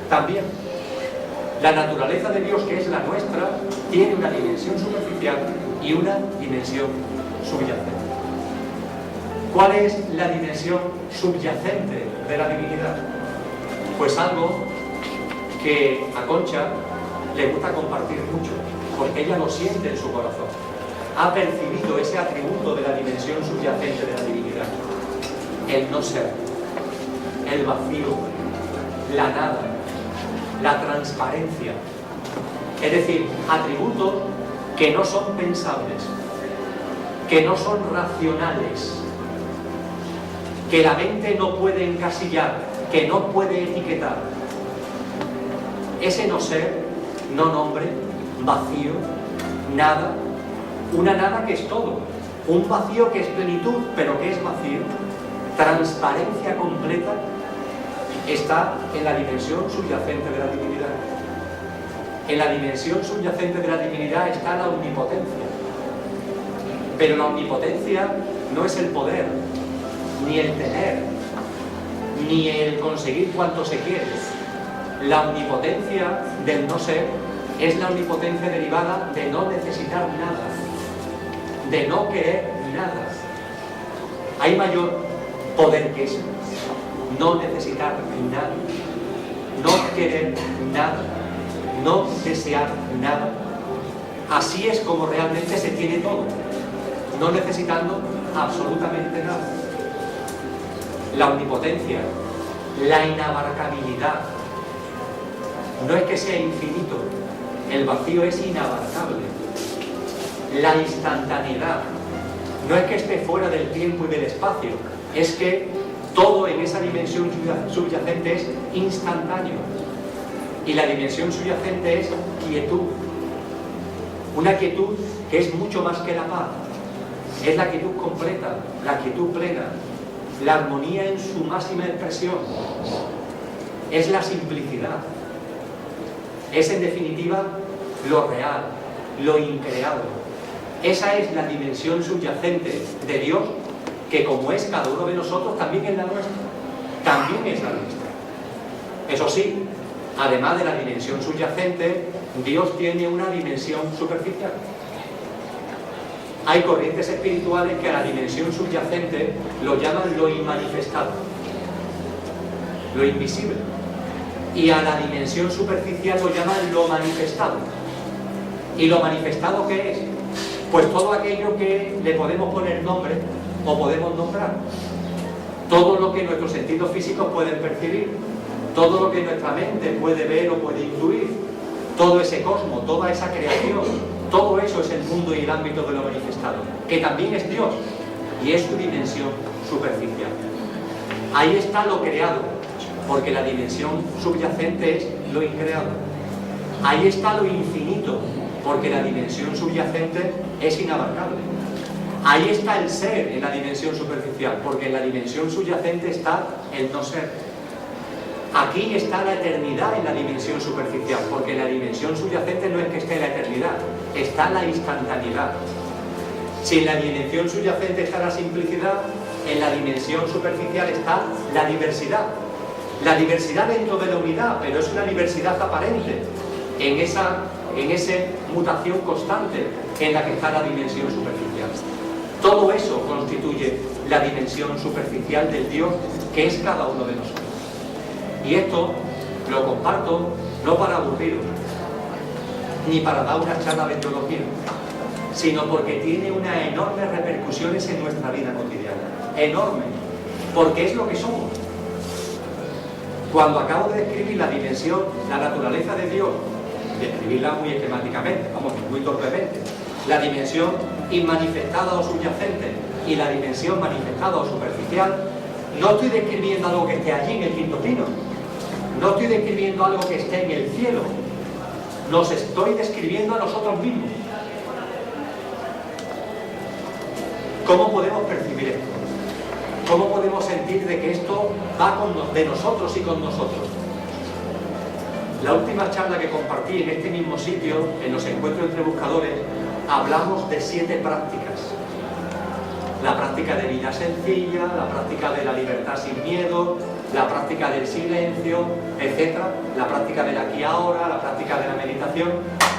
También. La naturaleza de Dios, que es la nuestra, tiene una dimensión superficial y una dimensión subyacente. ¿Cuál es la dimensión subyacente de la divinidad? Pues algo que a Concha le gusta compartir mucho, porque ella lo siente en su corazón. Ha percibido ese atributo de la dimensión subyacente de la divinidad. El no ser, el vacío, la nada, la transparencia. Es decir, atributos que no son pensables, que no son racionales, que la mente no puede encasillar, que no puede etiquetar. Ese no ser, no nombre, vacío, nada, una nada que es todo, un vacío que es plenitud, pero que es vacío, transparencia completa, está en la dimensión subyacente de la divinidad. En la dimensión subyacente de la divinidad está la omnipotencia. Pero la omnipotencia no es el poder, ni el tener, ni el conseguir cuanto se quiere. La omnipotencia del no ser es la omnipotencia derivada de no necesitar nada, de no querer nada. Hay mayor poder que eso. No necesitar nada, no querer nada, no desear nada. Así es como realmente se tiene todo, no necesitando absolutamente nada. La omnipotencia, la inabarcabilidad, no es que sea infinito, el vacío es inabarcable. La instantaneidad, no es que esté fuera del tiempo y del espacio, es que todo en esa dimensión subyacente es instantáneo. Y la dimensión subyacente es quietud. Una quietud que es mucho más que la paz. Es la quietud completa, la quietud plena, la armonía en su máxima expresión. Es la simplicidad. Es en definitiva lo real, lo increado. Esa es la dimensión subyacente de Dios, que como es cada uno de nosotros, también es la nuestra, también es la nuestra. Eso sí, además de la dimensión subyacente, Dios tiene una dimensión superficial. Hay corrientes espirituales que a la dimensión subyacente lo llaman lo inmanifestado, lo invisible, y a la dimensión superficial lo llaman lo manifestado. ¿Y lo manifestado qué es? Pues todo aquello que le podemos poner nombre o podemos nombrar. Todo lo que nuestros sentidos físicos pueden percibir, todo lo que nuestra mente puede ver o puede intuir, todo ese cosmos, toda esa creación, todo eso es el mundo y el ámbito de lo manifestado, que también es Dios y es su dimensión superficial. Ahí está lo creado, porque la dimensión subyacente es lo increado. Ahí está lo infinito, porque la dimensión subyacente es inabarcable. Ahí está el ser en la dimensión superficial, porque en la dimensión subyacente está el no ser. Aquí está la eternidad en la dimensión superficial, porque en la dimensión subyacente no es que esté la eternidad, está la instantaneidad. Si en la dimensión subyacente está la simplicidad, en la dimensión superficial está la diversidad. La diversidad dentro de la unidad, pero es una diversidad aparente, en esa mutación constante en la que está la dimensión superficial. Todo eso constituye la dimensión superficial del Dios que es cada uno de nosotros. Y esto lo comparto no para aburriros, ni para dar una charla de teología, sino porque tiene unas enormes repercusiones en nuestra vida cotidiana. Enorme, porque es lo que somos. Cuando acabo de describir la dimensión, la naturaleza de Dios, describirla muy esquemáticamente, vamos, muy torpemente, la dimensión inmanifestada o subyacente y la dimensión manifestada o superficial, no estoy describiendo algo que esté allí en el quinto pino, no estoy describiendo algo que esté en el cielo, nos estoy describiendo a nosotros mismos. ¿Cómo podemos percibir esto? ¿Cómo podemos sentir de que esto va de nosotros y con nosotros? La última charla que compartí en este mismo sitio, en los encuentros entre buscadores, hablamos de 7 prácticas. La práctica de vida sencilla, la práctica de la libertad sin miedo, la práctica del silencio, etc. La práctica del aquí y ahora, la práctica de la meditación.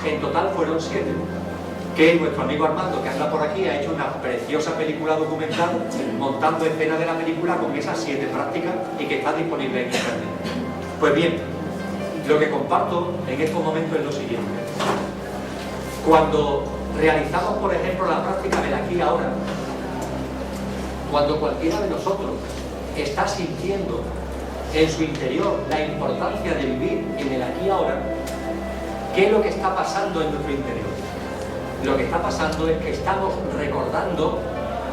En total fueron 7. Que nuestro amigo Armando, que anda por aquí, ha hecho una preciosa película documental montando escenas de la película con esas 7 prácticas y que está disponible en internet. Pues bien, lo que comparto en estos momentos es lo siguiente. Cuando realizamos, por ejemplo, la práctica del aquí y ahora, cuando cualquiera de nosotros está sintiendo en su interior la importancia de vivir en el aquí y ahora, ¿qué es lo que está pasando en nuestro interior? Lo que está pasando es que estamos recordando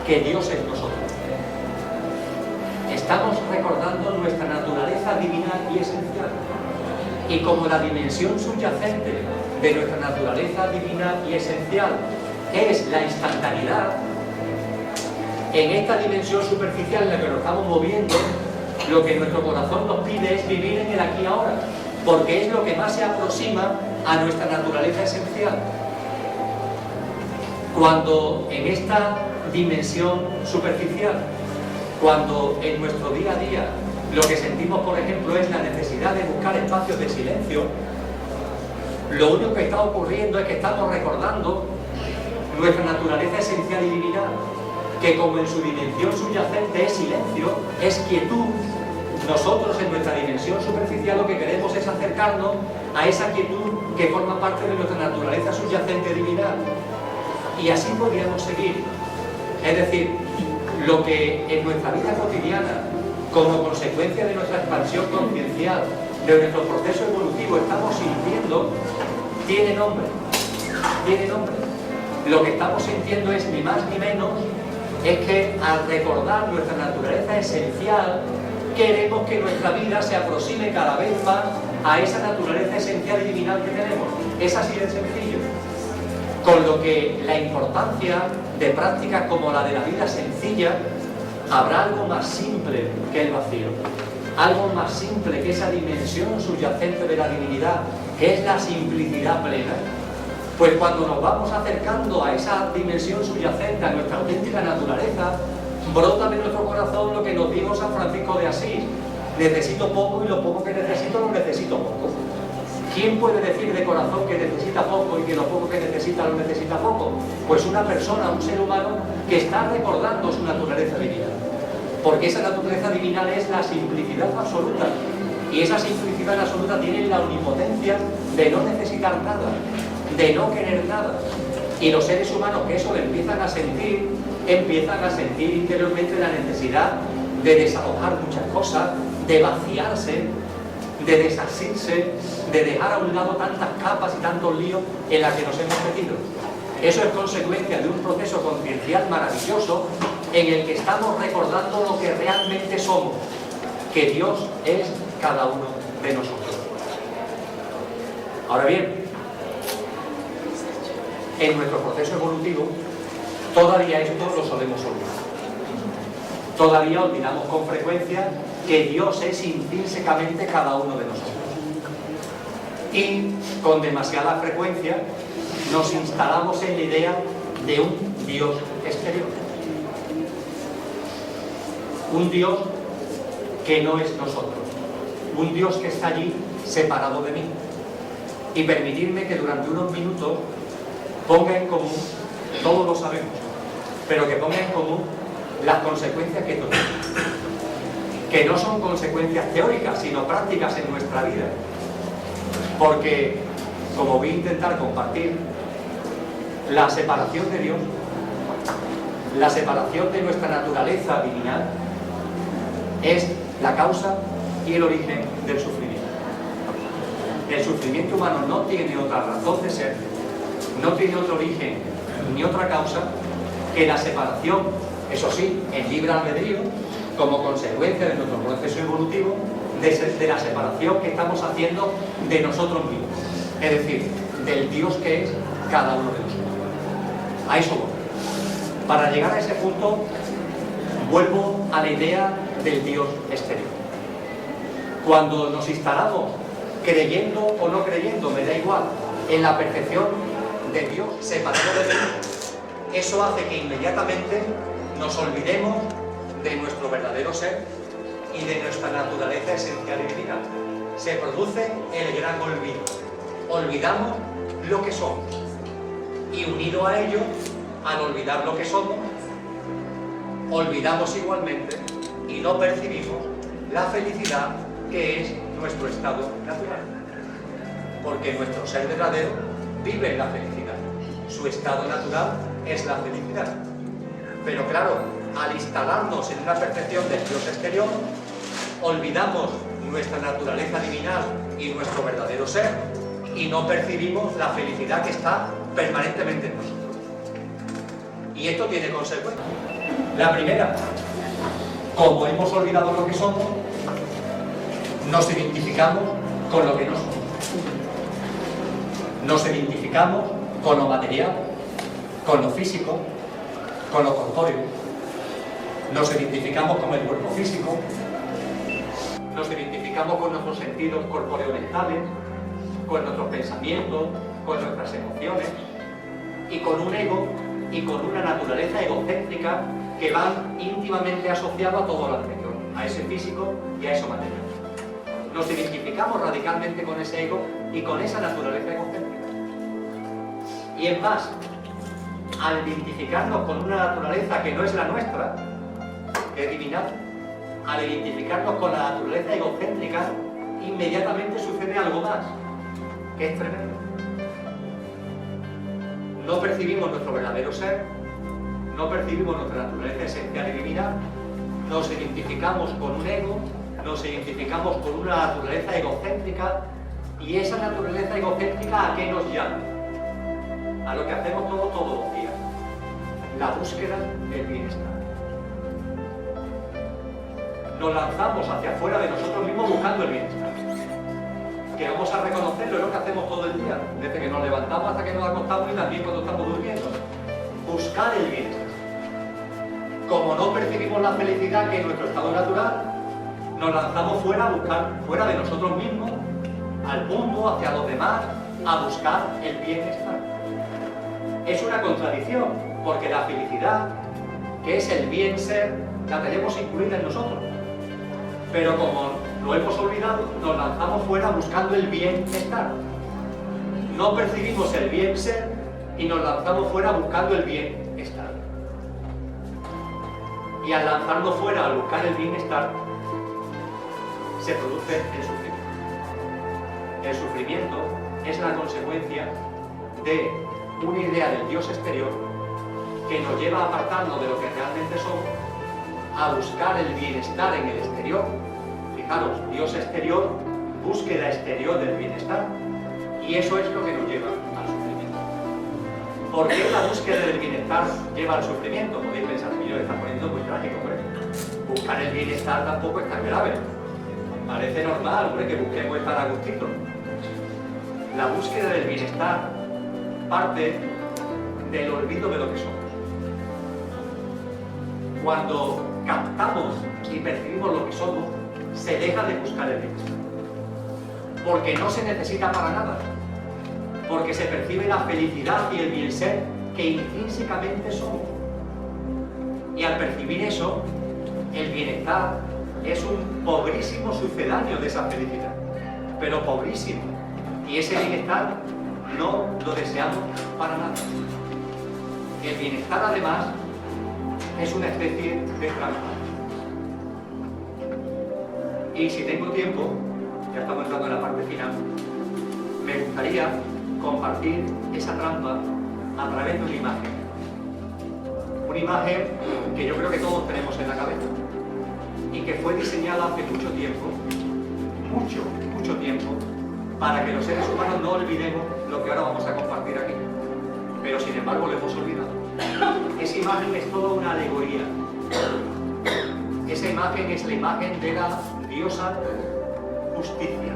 que Dios es nosotros. Estamos recordando nuestra naturaleza divina y esencial. Y como la dimensión subyacente de nuestra naturaleza divina y esencial es la instantaneidad, en esta dimensión superficial en la que nos estamos moviendo, lo que nuestro corazón nos pide es vivir en el aquí y ahora, porque es lo que más se aproxima a nuestra naturaleza esencial. Cuando en esta dimensión superficial, cuando en nuestro día a día lo que sentimos, por ejemplo, es la necesidad de buscar espacios de silencio, lo único que está ocurriendo es que estamos recordando nuestra naturaleza esencial y divina, que como en su dimensión subyacente es silencio, es quietud. Nosotros en nuestra dimensión superficial lo que queremos es acercarnos a esa quietud que forma parte de nuestra naturaleza subyacente divina. Y así podríamos seguir. Es decir, lo que en nuestra vida cotidiana, como consecuencia de nuestra expansión conciencial, de nuestro proceso evolutivo, estamos sintiendo, tiene nombre. Tiene nombre. Lo que estamos sintiendo es ni más ni menos, es que al recordar nuestra naturaleza esencial, queremos que nuestra vida se aproxime cada vez más a esa naturaleza esencial y divinal que tenemos. Es así de sencillo. Con lo que la importancia de prácticas como la de la vida sencilla, habrá algo más simple que el vacío, algo más simple que esa dimensión subyacente de la divinidad, que es la simplicidad plena. Pues cuando nos vamos acercando a esa dimensión subyacente, a nuestra auténtica naturaleza, brota de nuestro corazón lo que nos dijo San Francisco de Asís: necesito poco y lo poco que necesito lo necesito poco. ¿Quién puede decir de corazón que necesita poco y que lo poco que necesita lo necesita poco? Pues una persona, un ser humano que está recordando su naturaleza divina. Porque esa naturaleza divina es la simplicidad absoluta. Y esa simplicidad absoluta tiene la omnipotencia de no necesitar nada, de no querer nada. Y los seres humanos que eso lo empiezan a sentir interiormente la necesidad de desalojar muchas cosas, de vaciarse, de desasirse, de dejar a un lado tantas capas y tantos líos en las que nos hemos metido. Eso es consecuencia de un proceso conciencial maravilloso en el que estamos recordando lo que realmente somos, que Dios es cada uno de nosotros. Ahora bien, en nuestro proceso evolutivo, todavía esto lo solemos olvidar. Todavía olvidamos con frecuencia que Dios es intrínsecamente cada uno de nosotros. Y con demasiada frecuencia nos instalamos en la idea de un Dios exterior. Un Dios que no es nosotros. Un Dios que está allí separado de mí. Y permitirme que durante unos minutos ponga en común, todos lo sabemos, pero que ponga en común las consecuencias que esto tiene. Que no son consecuencias teóricas, sino prácticas en nuestra vida. Porque, como voy a intentar compartir, la separación de Dios, la separación de nuestra naturaleza divina, es la causa y el origen del sufrimiento. El sufrimiento humano no tiene otra razón de ser, no tiene otro origen ni otra causa que la separación, eso sí, en libre albedrío, como consecuencia de nuestro proceso evolutivo, de la separación que estamos haciendo de nosotros mismos, es decir, del Dios que es cada uno de nosotros. A eso voy. Para llegar a ese punto, vuelvo a la idea del Dios exterior. Cuando nos instalamos, creyendo o no creyendo, me da igual, en la percepción de Dios separado de mí, eso hace que inmediatamente nos olvidemos de nuestro verdadero ser y de nuestra naturaleza esencial y divina. Se produce el gran olvido. Olvidamos lo que somos. Y unido a ello, al olvidar lo que somos, olvidamos igualmente y no percibimos la felicidad que es nuestro estado natural. Porque nuestro ser verdadero vive en la felicidad. Su estado natural es la felicidad. Pero claro, al instalarnos en una percepción del Dios exterior, olvidamos nuestra naturaleza divinal y nuestro verdadero ser y no percibimos la felicidad que está permanentemente en nosotros. Y esto tiene consecuencias. La primera, como hemos olvidado lo que somos, nos identificamos con lo que no somos. Nos identificamos con lo material, con lo físico, con lo corpóreo. Nos identificamos con el cuerpo físico, nos identificamos con nuestros sentidos corpóreo-mentales, con nuestros pensamientos, con nuestras emociones, y con un ego y con una naturaleza egocéntrica que van íntimamente asociados a todo lo anterior, a ese físico y a eso material. Nos identificamos radicalmente con ese ego y con esa naturaleza egocéntrica. Y en más, al identificarnos con una naturaleza que no es la nuestra, que es divinal, al identificarnos con la naturaleza egocéntrica, inmediatamente sucede algo más, que es tremendo. No percibimos nuestro verdadero ser, no percibimos nuestra naturaleza esencial y divina, nos identificamos con un ego, nos identificamos con una naturaleza egocéntrica, y esa naturaleza egocéntrica, ¿a qué nos llama? A lo que hacemos todos los días, la búsqueda del bienestar. Nos lanzamos hacia afuera de nosotros mismos buscando el bienestar. Que vamos a reconocerlo, es lo que hacemos todo el día, desde que nos levantamos hasta que nos acostamos y también cuando estamos durmiendo. Buscar el bienestar. Como no percibimos la felicidad que es nuestro estado natural, nos lanzamos fuera a buscar, fuera de nosotros mismos, al mundo, hacia los demás, a buscar el bienestar. Es una contradicción, porque la felicidad, que es el bien ser, la tenemos incluida en nosotros. Pero como lo hemos olvidado, nos lanzamos fuera buscando el bienestar. No percibimos el bien ser y nos lanzamos fuera buscando el bienestar. Y al lanzarnos fuera a buscar el bienestar, se produce el sufrimiento. El sufrimiento es la consecuencia de una idea del Dios exterior que nos lleva a apartarnos de lo que realmente somos, a buscar el bienestar en el exterior. Fijaros, Dios exterior, búsqueda exterior del bienestar, y eso es lo que nos lleva al sufrimiento. ¿Por qué la búsqueda del bienestar lleva al sufrimiento? Podéis pensar que yo le está poniendo muy trágico, hombre. Buscar el bienestar tampoco es tan grave. Parece normal, hombre, que busquemos estar a gustito. La búsqueda del bienestar parte del olvido de lo que somos. Cuando captamos y percibimos lo que somos, se deja de buscar el bienestar. Porque no se necesita para nada. Porque se percibe la felicidad y el bien ser que intrínsecamente somos. Y al percibir eso, el bienestar es un pobrísimo sucedáneo de esa felicidad. Pero pobrísimo. Y ese bienestar no lo deseamos para nada. El bienestar, además, es una especie de trampa. Y si tengo tiempo, ya estamos entrando en la parte final, me gustaría compartir esa trampa a través de una imagen. Una imagen que yo creo que todos tenemos en la cabeza y que fue diseñada hace mucho tiempo, mucho tiempo, para que los seres humanos no olvidemos lo que ahora vamos a compartir aquí. Pero sin embargo lo hemos olvidado. Esa imagen es toda una alegoría. Esa imagen es la imagen de la diosa justicia.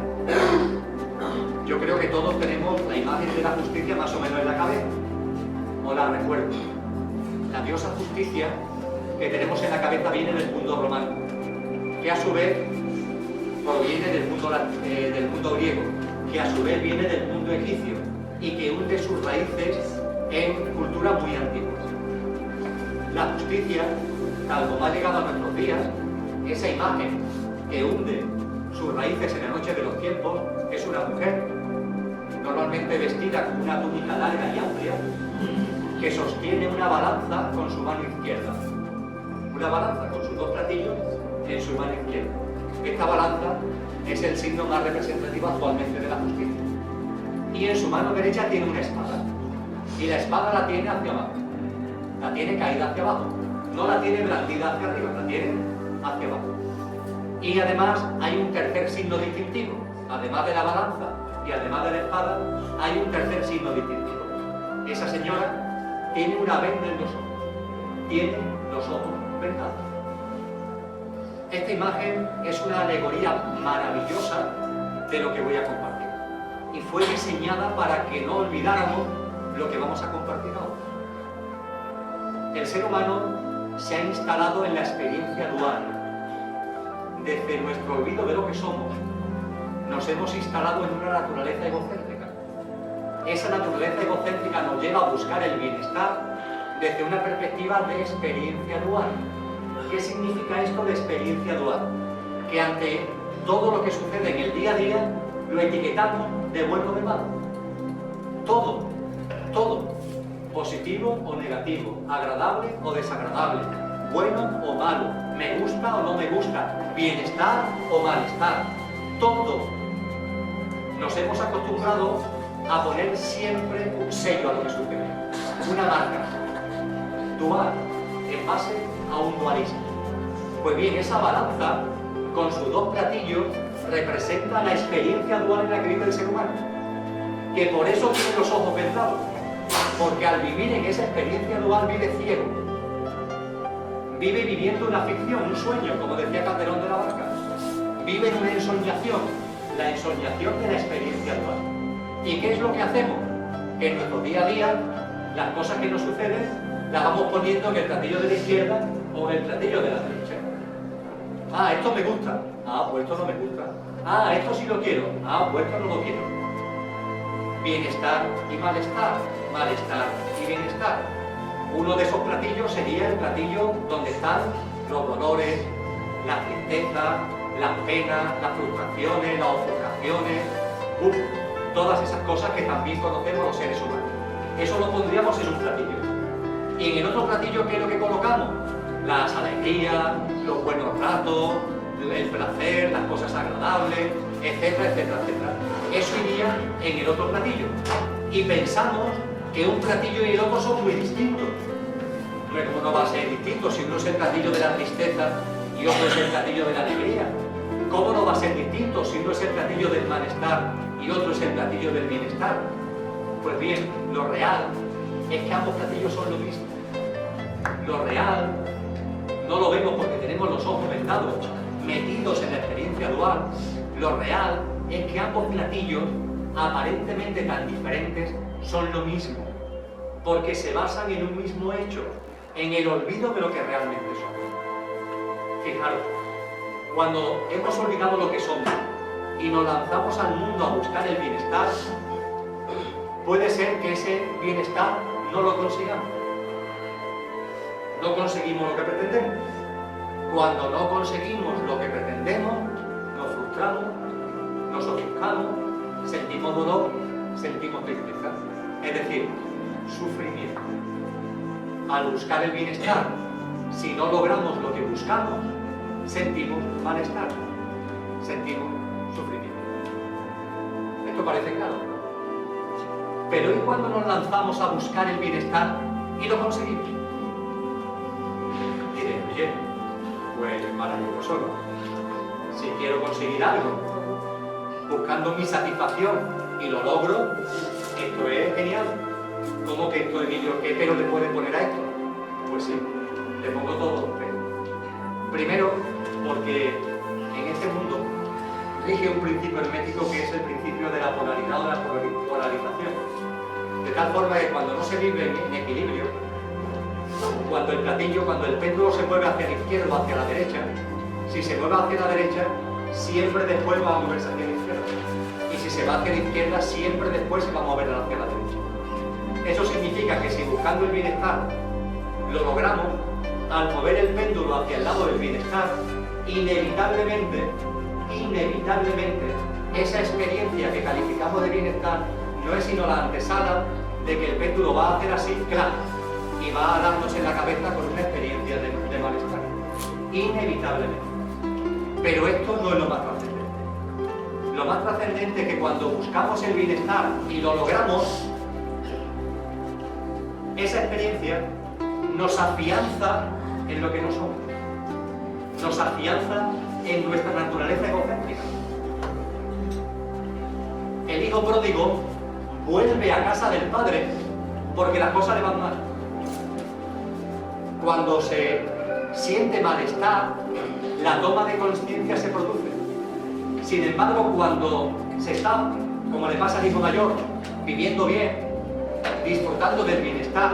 Yo creo que todos tenemos la imagen de la justicia más o menos en la cabeza, o la recuerdo. La diosa justicia que tenemos en la cabeza viene del mundo romano, que a su vez proviene del mundo griego, que a su vez viene del mundo egipcio y que hunde sus raíces en culturas muy antiguas. La justicia, tal como ha llegado a nuestros días, esa imagen que hunde sus raíces en la noche de los tiempos, es una mujer, normalmente vestida con una túnica larga y amplia, que sostiene una balanza con su mano izquierda. Una balanza con sus dos platillos en su mano izquierda. Esta balanza es el signo más representativo actualmente de la justicia. Y en su mano derecha tiene una espada. Y la espada la tiene hacia abajo. La tiene caída hacia abajo. No la tiene blandida hacia arriba, la tiene hacia abajo. Y además hay un tercer signo distintivo. Además de la balanza y además de la espada, hay un tercer signo distintivo. Esa señora tiene una venda en los ojos. Tiene los ojos vendados. Esta imagen es una alegoría maravillosa de lo que voy a compartir. Y fue diseñada para que no olvidáramos lo que vamos a compartir ahora. El ser humano se ha instalado en la experiencia dual. Desde nuestro olvido de lo que somos, nos hemos instalado en una naturaleza egocéntrica. Esa naturaleza egocéntrica nos lleva a buscar el bienestar desde una perspectiva de experiencia dual. ¿Qué significa esto de experiencia dual? Que ante todo lo que sucede en el día a día, lo etiquetamos de bueno o de malo. Todo, positivo o negativo, agradable o desagradable, bueno o malo, me gusta o no me gusta, bienestar o malestar, todo. Nos hemos acostumbrado a poner siempre un sello a lo que sucede, una marca dual, en base a un dualismo. Pues bien, esa balanza, con sus dos platillos, representa la experiencia dual en la que vive el ser humano, que por eso tiene los ojos vendados, porque al vivir en esa experiencia dual vive ciego, vive viviendo una ficción, un sueño, como decía Calderón de la Barca, vive en una ensoñación, la ensoñación de la experiencia dual. ¿Y qué es lo que hacemos? Que en nuestro día a día, las cosas que nos suceden, las vamos poniendo en el platillo de la izquierda o en el platillo de la derecha. Ah, esto me gusta. Ah, pues esto no me gusta. Ah, esto sí lo quiero. Ah, pues esto no lo quiero. Bienestar y malestar. Malestar y bienestar. Uno de esos platillos sería el platillo donde están los dolores, la tristeza, las penas, las frustraciones, las ofuscaciones, todas esas cosas que también conocemos los seres humanos. Eso lo pondríamos en un platillo. Y en el otro platillo, ¿qué es lo que colocamos? Las alegrías, los buenos ratos, el placer, las cosas agradables, etcétera, etcétera, etcétera. Eso iría en el otro platillo. Y pensamos que un platillo y el otro son muy distintos. ¿Cómo no va a ser distinto si uno es el platillo de la tristeza y otro es el platillo de la alegría? ¿Cómo no va a ser distinto si uno es el platillo del malestar y otro es el platillo del bienestar? Pues bien, lo real es que ambos platillos son lo mismo. Lo real no lo vemos porque tenemos los ojos vendados, metidos en la experiencia dual. Lo real es que ambos platillos, aparentemente tan diferentes, son lo mismo, porque se basan en un mismo hecho, en el olvido de lo que realmente somos. Fijaros, cuando hemos olvidado lo que somos y nos lanzamos al mundo a buscar el bienestar, puede ser que ese bienestar no lo consigamos. No conseguimos lo que pretendemos. Cuando no conseguimos lo que pretendemos, nos frustramos, nos ofuscamos, sentimos dolor, sentimos tristeza. Es decir, sufrimiento. Al buscar el bienestar, si no logramos lo que buscamos, sentimos malestar, sentimos sufrimiento. Esto parece claro. Pero ¿y cuando nos lanzamos a buscar el bienestar y lo conseguimos? Diré, oye, pues maravilloso, ¿no? Si quiero conseguir algo, buscando mi satisfacción y lo logro, esto es genial. ¿Cómo que esto, Emilio, qué pero le puede poner a esto? Pues sí, le pongo todo los peros. Primero, porque en este mundo rige un principio hermético que es el principio de la polaridad o la polarización. De tal forma que cuando no se vive en equilibrio, cuando el platillo, cuando el péndulo se mueve hacia la izquierda o hacia la derecha, si se mueve hacia la derecha, siempre después va a moverse hacia la izquierda. Y si se va hacia la izquierda, siempre después se va a mover hacia la derecha. Eso significa que si buscando el bienestar lo logramos, al mover el péndulo hacia el lado del bienestar, inevitablemente, esa experiencia que calificamos de bienestar no es sino la antesala de que el péndulo va a hacer así, clac, y va a darnos en la cabeza con una experiencia de malestar. Inevitablemente. Pero esto no es lo más trascendente. Lo más trascendente es que cuando buscamos el bienestar y lo logramos, esa experiencia nos afianza en lo que no somos. Nos afianza en nuestra naturaleza egocéntrica. El hijo pródigo vuelve a casa del padre porque las cosas le van mal. Cuando se siente malestar, la toma de conciencia se produce. Sin embargo, cuando se está, como le pasa al hijo mayor, viviendo bien, disfrutando del bienestar,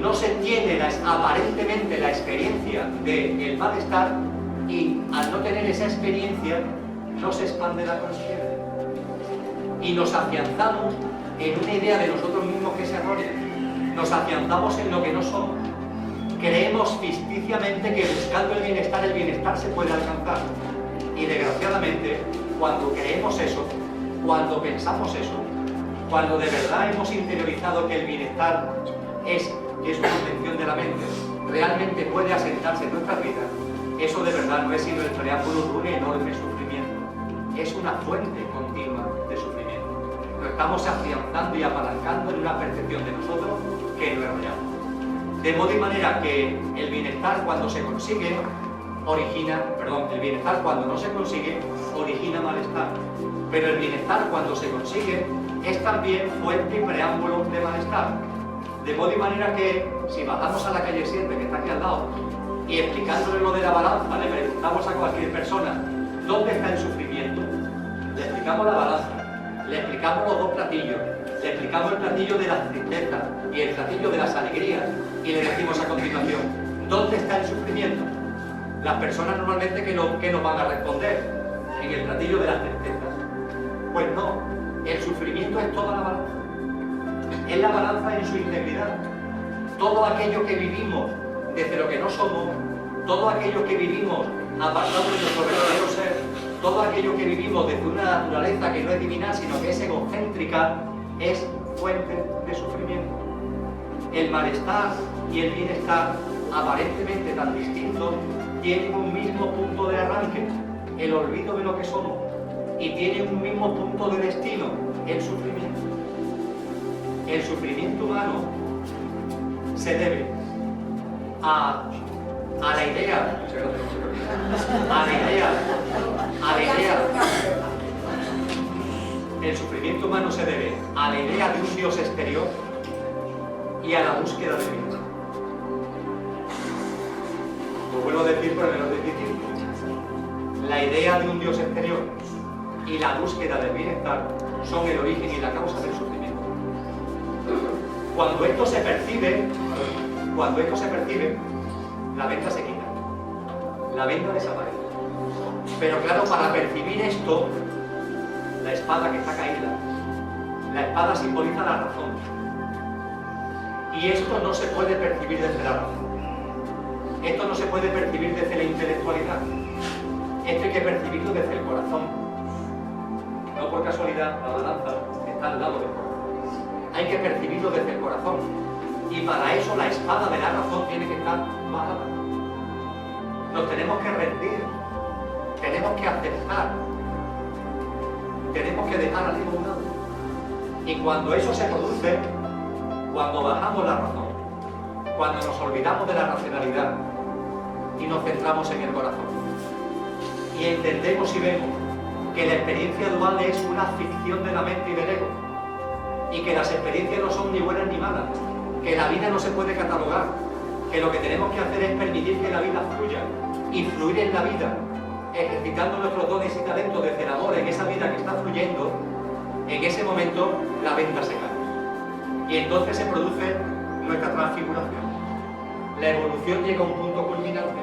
no se tiene aparentemente la experiencia del malestar y al no tener esa experiencia no se expande la conciencia. Y nos afianzamos en una idea de nosotros mismos que es errónea. Nos afianzamos en lo que no somos. Creemos ficticiamente que buscando el bienestar se puede alcanzar. Y desgraciadamente, cuando creemos eso, cuando pensamos eso, cuando de verdad hemos interiorizado que el bienestar es una invención de la mente, realmente puede asentarse en nuestras vidas, eso de verdad no es sino el preámbulo de un enorme sufrimiento. Es una fuente continua de sufrimiento. Lo estamos afianzando y apalancando en una percepción de nosotros que no es real. De modo y manera que el bienestar cuando se consigue el bienestar cuando no se consigue origina malestar. Pero el bienestar cuando se consigue es también fuente y preámbulo de malestar. De modo y manera que si bajamos a la calle 7, que está aquí al lado, y explicándole lo de la balanza, le preguntamos a cualquier persona ¿dónde está el sufrimiento? Le explicamos la balanza, le explicamos los dos platillos, le explicamos el platillo de las tristezas y el platillo de las alegrías, y le decimos a continuación ¿dónde está el sufrimiento? Las personas normalmente que nos van a responder en el platillo de las tristezas. Pues no, el sufrimiento es toda la balanza. Es la balanza en su integridad. Todo aquello que vivimos desde lo que no somos, todo aquello que vivimos apartado de nuestro verdadero ser, todo aquello que vivimos desde una naturaleza que no es divina, sino que es egocéntrica, es fuente de sufrimiento. El malestar y el bienestar, aparentemente tan distintos, tienen un mismo punto de arranque, el olvido de lo que somos, y tienen un mismo punto de destino, el sufrimiento. El sufrimiento humano se debe a la idea, el sufrimiento humano se debe a la idea de un Dios exterior y a la búsqueda de bienestar. Lo vuelvo a decir, pero me lo difícil. La idea de un Dios exterior y la búsqueda del bienestar son el origen y la causa del sufrimiento. Cuando esto se percibe, la venda se quita, la venda desaparece. Pero claro, para percibir esto, la espada que está caída, la espada simboliza la razón. Y esto no se puede percibir desde la razón. Esto no se puede percibir desde la intelectualidad. Esto hay que percibirlo desde el corazón. No por casualidad, la balanza está al lado del corazón. Hay que percibirlo desde el corazón. Y para eso la espada de la razón tiene que estar bajada. Nos tenemos que rendir. Tenemos que aceptar. Tenemos que dejar al ego a un lado. Y cuando eso se produce, cuando bajamos la razón, cuando nos olvidamos de la racionalidad y nos centramos en el corazón, y entendemos y vemos que la experiencia dual es una ficción de la mente y del ego, y que las experiencias no son ni buenas ni malas, que la vida no se puede catalogar, que lo que tenemos que hacer es permitir que la vida fluya, influir en la vida, ejercitando nuestros dones y talentos desde el amor en esa vida que está fluyendo. En ese momento la venda se cae y entonces se produce nuestra transfiguración. La evolución llega a un punto culminante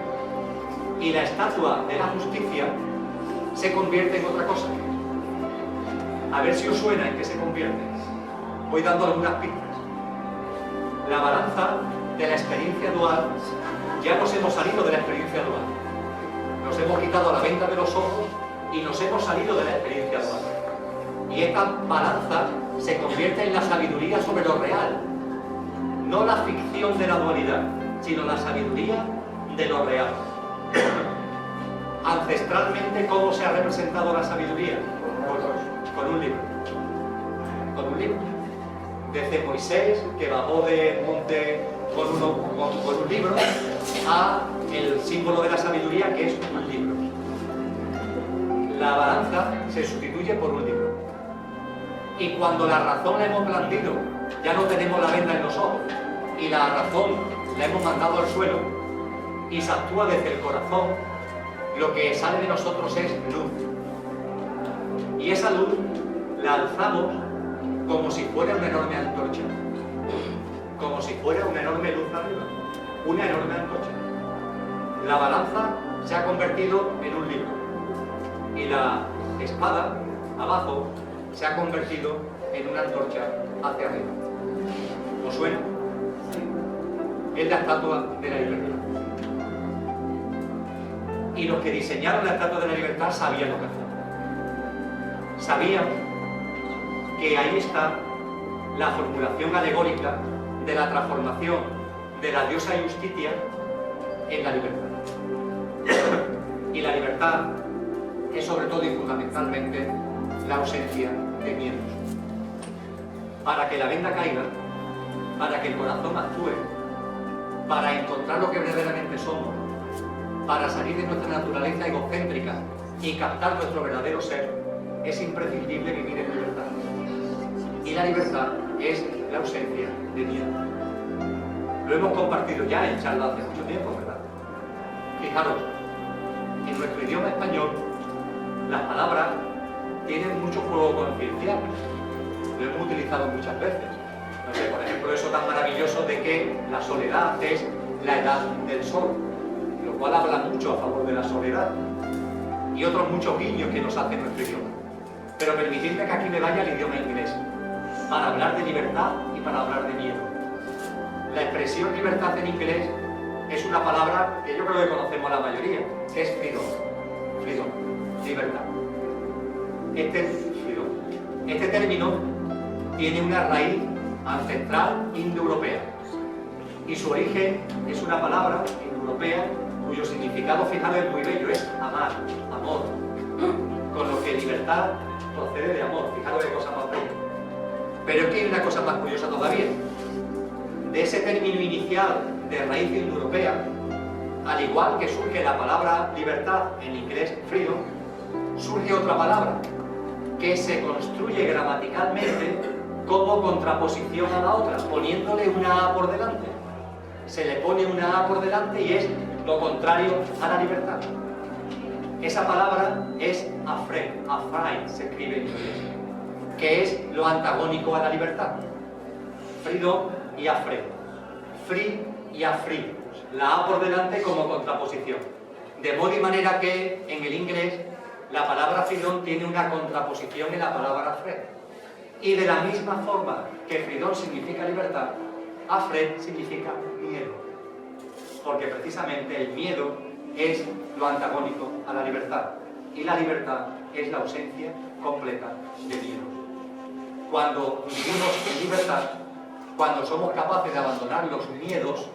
y la estatua de la justicia se convierte en otra cosa. A ver si os suena en qué se convierte. Voy dando algunas pistas. La balanza de la experiencia dual, ya nos hemos salido de la experiencia dual. Nos hemos quitado la venda de los ojos y nos hemos salido de la experiencia dual. Y esta balanza se convierte en la sabiduría sobre lo real. No la ficción de la dualidad, sino la sabiduría de lo real. Ancestralmente, ¿cómo se ha representado la sabiduría? Con un libro. Con un libro. Desde Moisés, que bajó del monte con un libro, a el símbolo de la sabiduría, que es un libro. La balanza se sustituye por un libro. Y cuando la razón la hemos blandido, ya no tenemos la venda en los ojos, y la razón la hemos mandado al suelo, y se actúa desde el corazón, lo que sale de nosotros es luz. Y esa luz la alzamos como si fuera una enorme antorcha, como si fuera una enorme luz arriba, una enorme antorcha. La balanza se ha convertido en un libro y la espada abajo se ha convertido en una antorcha hacia arriba. ¿Os suena? Es la estatua de la libertad. Y los que diseñaron la estatua de la libertad sabían lo que hacían. Sabían que ahí está la formulación alegórica de la transformación de la diosa Justitia en la libertad. Y la libertad es sobre todo y fundamentalmente la ausencia de miedos. Para que la venda caiga, para que el corazón actúe, para encontrar lo que verdaderamente somos, para salir de nuestra naturaleza egocéntrica y captar nuestro verdadero ser, es imprescindible vivir en libertad. Y la libertad es la ausencia de miedo. Lo hemos compartido ya en charla hace mucho tiempo, ¿verdad? Fijaros, en nuestro idioma español, las palabras tienen mucho juego conciencial. Lo hemos utilizado muchas veces. No sé, por ejemplo, eso tan maravilloso de que la soledad es la edad del sol, lo cual habla mucho a favor de la soledad. Y otros muchos guiños que nos hace nuestro idioma. Pero permitidme que aquí me vaya al idioma inglés, para hablar de libertad y para hablar de miedo. La expresión libertad en inglés es una palabra que yo creo que conocemos la mayoría, que es freedom. Freedom, libertad. Este término tiene una raíz ancestral indoeuropea y su origen es una palabra indoeuropea cuyo significado, fijaros, es muy bello, es amar, amor, con lo que libertad procede de amor. Fijaros qué cosa más bella. Pero es que hay una cosa más curiosa todavía. De ese término inicial de raíz indoeuropea, al igual que surge la palabra libertad en inglés freedom, surge otra palabra que se construye gramaticalmente como contraposición a la otra, poniéndole una A por delante. Se le pone una A por delante y es lo contrario a la libertad. Esa palabra es afraid se escribe en inglés, que es lo antagónico a la libertad. Freedom y afraid. Free y afraid. La A por delante como contraposición. De modo y manera que en el inglés la palabra freedom tiene una contraposición en la palabra afraid. Y de la misma forma que freedom significa libertad, afraid significa miedo. Porque precisamente el miedo es lo antagónico a la libertad. Y la libertad es la ausencia completa de miedo. Cuando vivimos en libertad, cuando somos capaces de abandonar los miedos,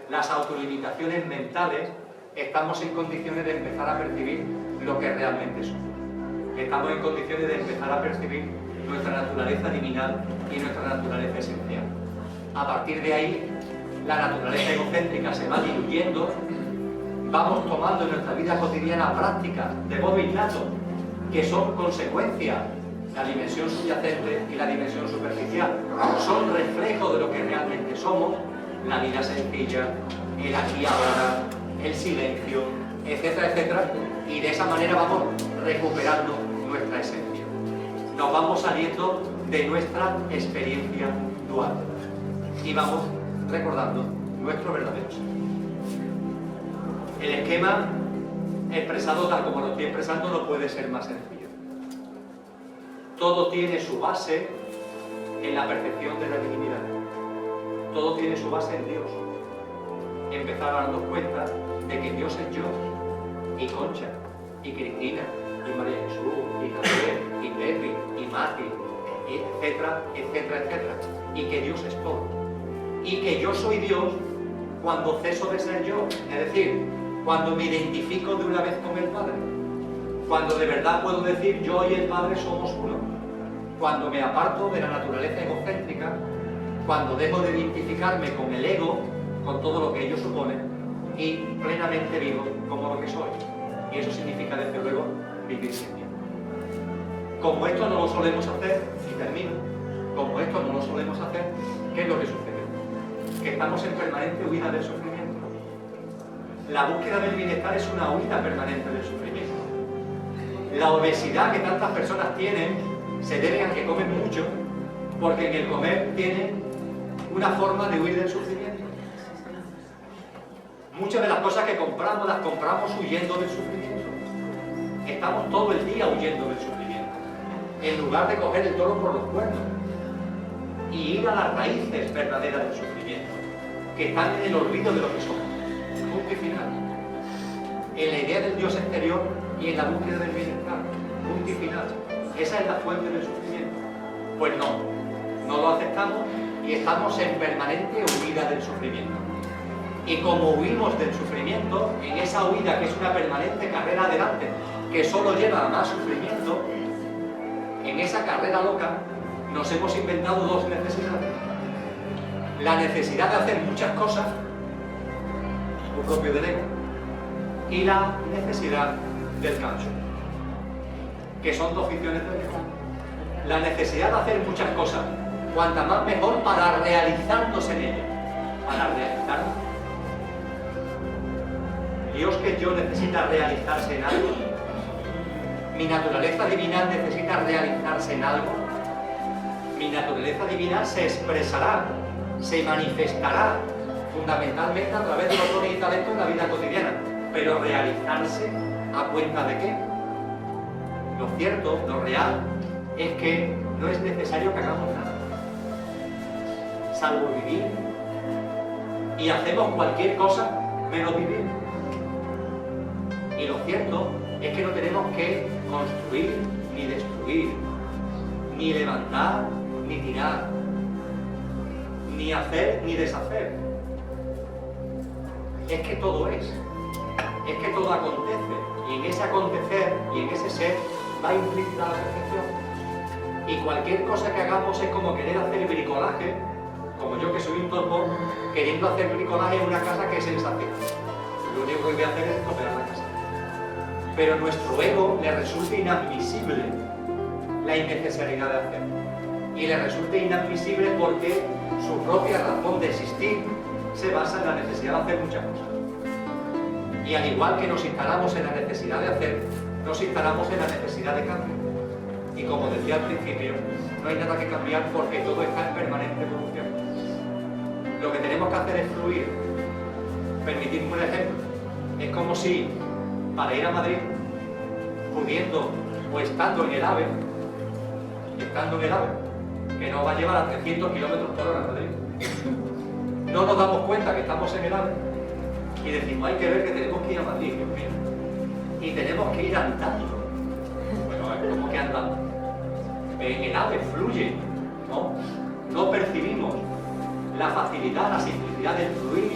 las autolimitaciones mentales, estamos en condiciones de empezar a percibir lo que realmente somos. Estamos en condiciones de empezar a percibir nuestra naturaleza divinal y nuestra naturaleza esencial. A partir de ahí, la naturaleza egocéntrica se va diluyendo, vamos tomando en nuestra vida cotidiana prácticas de modo innato, que son consecuencia, la dimensión subyacente y la dimensión superficial, son reflejo de lo que realmente somos, la vida sencilla, el aquí y ahora, el silencio, etcétera, etcétera, y de esa manera vamos recuperando nuestra esencia. Nos vamos saliendo de nuestra experiencia dual y vamos recordando nuestro verdadero ser. El esquema expresado tal como lo estoy expresando no puede ser más sencillo. Todo tiene su base en la percepción de la divinidad. Todo tiene su base en Dios. Empezar a darnos cuenta de que Dios es yo, y Concha, y Cristina, y María Jesús, y Javier, y Pepe, y Mati, etcétera, etcétera, etcétera. Y que Dios es todo. Y que yo soy Dios cuando ceso de ser yo. Es decir, cuando me identifico de una vez con el Padre. Cuando de verdad puedo decir yo y el Padre somos uno. Cuando me aparto de la naturaleza egocéntrica, cuando dejo de identificarme con el ego, con todo lo que ello supone, y plenamente vivo como lo que soy. Y eso significa, desde luego, vivir sin miedo. Como esto no lo solemos hacer, y termino, como esto no lo solemos hacer, ¿qué es lo que sucede? Que estamos en permanente huida del sufrimiento. La búsqueda del bienestar es una huida permanente del sufrimiento. La obesidad que tantas personas tienen se debe a que comen mucho, porque en el comer tienen una forma de huir del sufrimiento. Muchas de las cosas que compramos las compramos huyendo del sufrimiento. Estamos todo el día huyendo del sufrimiento, en lugar de coger el toro por los cuernos y ir a las raíces verdaderas del sufrimiento, que están en el olvido de lo que somos. Punto y final. En la idea del Dios exterior y en la búsqueda del bienestar. Punto y final. Esa es la fuente del sufrimiento. Pues no lo aceptamos y estamos en permanente huida del sufrimiento. Y como huimos del sufrimiento, en esa huida que es una permanente carrera adelante, que solo lleva a más sufrimiento, en esa carrera loca nos hemos inventado dos necesidades. La necesidad de hacer muchas cosas, lo propio del ego, y la necesidad del canso, que son dos ficciones del ego. La necesidad de hacer muchas cosas, cuanta más mejor para realizarnos en ellas, para realizarnos. Dios, que es yo, necesita realizarse en algo. Mi naturaleza divina necesita realizarse en algo. Mi naturaleza divina se expresará, se manifestará fundamentalmente a través de los dones y talentos en la vida cotidiana. Pero realizarse ¿a cuenta de qué? Lo cierto, lo real, es que no es necesario que hagamos nada, salvo vivir. Y hacemos cualquier cosa menos vivir. Y lo cierto es que no tenemos que construir, ni destruir, ni levantar, ni tirar, ni hacer, ni deshacer. Es que todo es que todo acontece, y en ese acontecer y en ese ser va implícita la perfección. Y cualquier cosa que hagamos es como querer hacer bricolaje, como yo que soy un torpo, queriendo hacer bricolaje en una casa que es sensación. Lo único que voy a hacer es estropear la casa. Pero a nuestro ego le resulta inadmisible la innecesidad de hacer. Y le resulta inadmisible porque su propia razón de existir se basa en la necesidad de hacer muchas cosas. Y al igual que nos instalamos en la necesidad de hacer, nos instalamos en la necesidad de cambio. Y como decía al principio, no hay nada que cambiar porque todo está en permanente evolución. Lo que tenemos que hacer es fluir. Permitidme un ejemplo. Es como si, para ir a Madrid, pudiendo o estando en el AVE, que nos va a llevar a 300 kilómetros por hora a Madrid, no nos damos cuenta que estamos en el AVE y decimos, hay que ver que tenemos que ir a Madrid, Dios mío, y tenemos que ir andando. Bueno, es como que andando. El AVE fluye, ¿no? No percibimos la facilidad, la simplicidad del fluir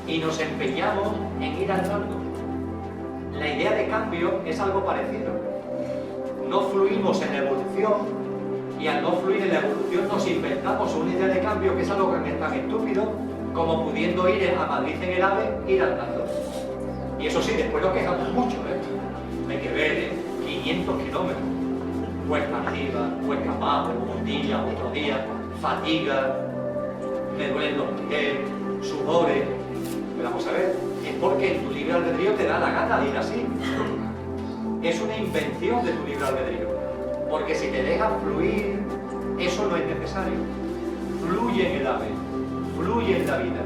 y nos empeñamos en ir andando. La idea de cambio es algo parecido. No fluimos en la evolución y al no fluir en la evolución nos inventamos una idea de cambio que es algo tan estúpido como pudiendo ir a Madrid en el AVE, ir andando. Y eso sí, después nos quejamos mucho, ¿eh? Hay que ver 500 kilómetros. Cuesta arriba, cuesta abajo, un día, otro día, fatiga, me duelen los pies, sudores. Pero vamos a ver, es porque en tu libre albedrío te da la gana de ir así. Es una invención de tu libre albedrío. Porque si te dejas fluir, eso no es necesario. Fluye en el AVE, fluye en la vida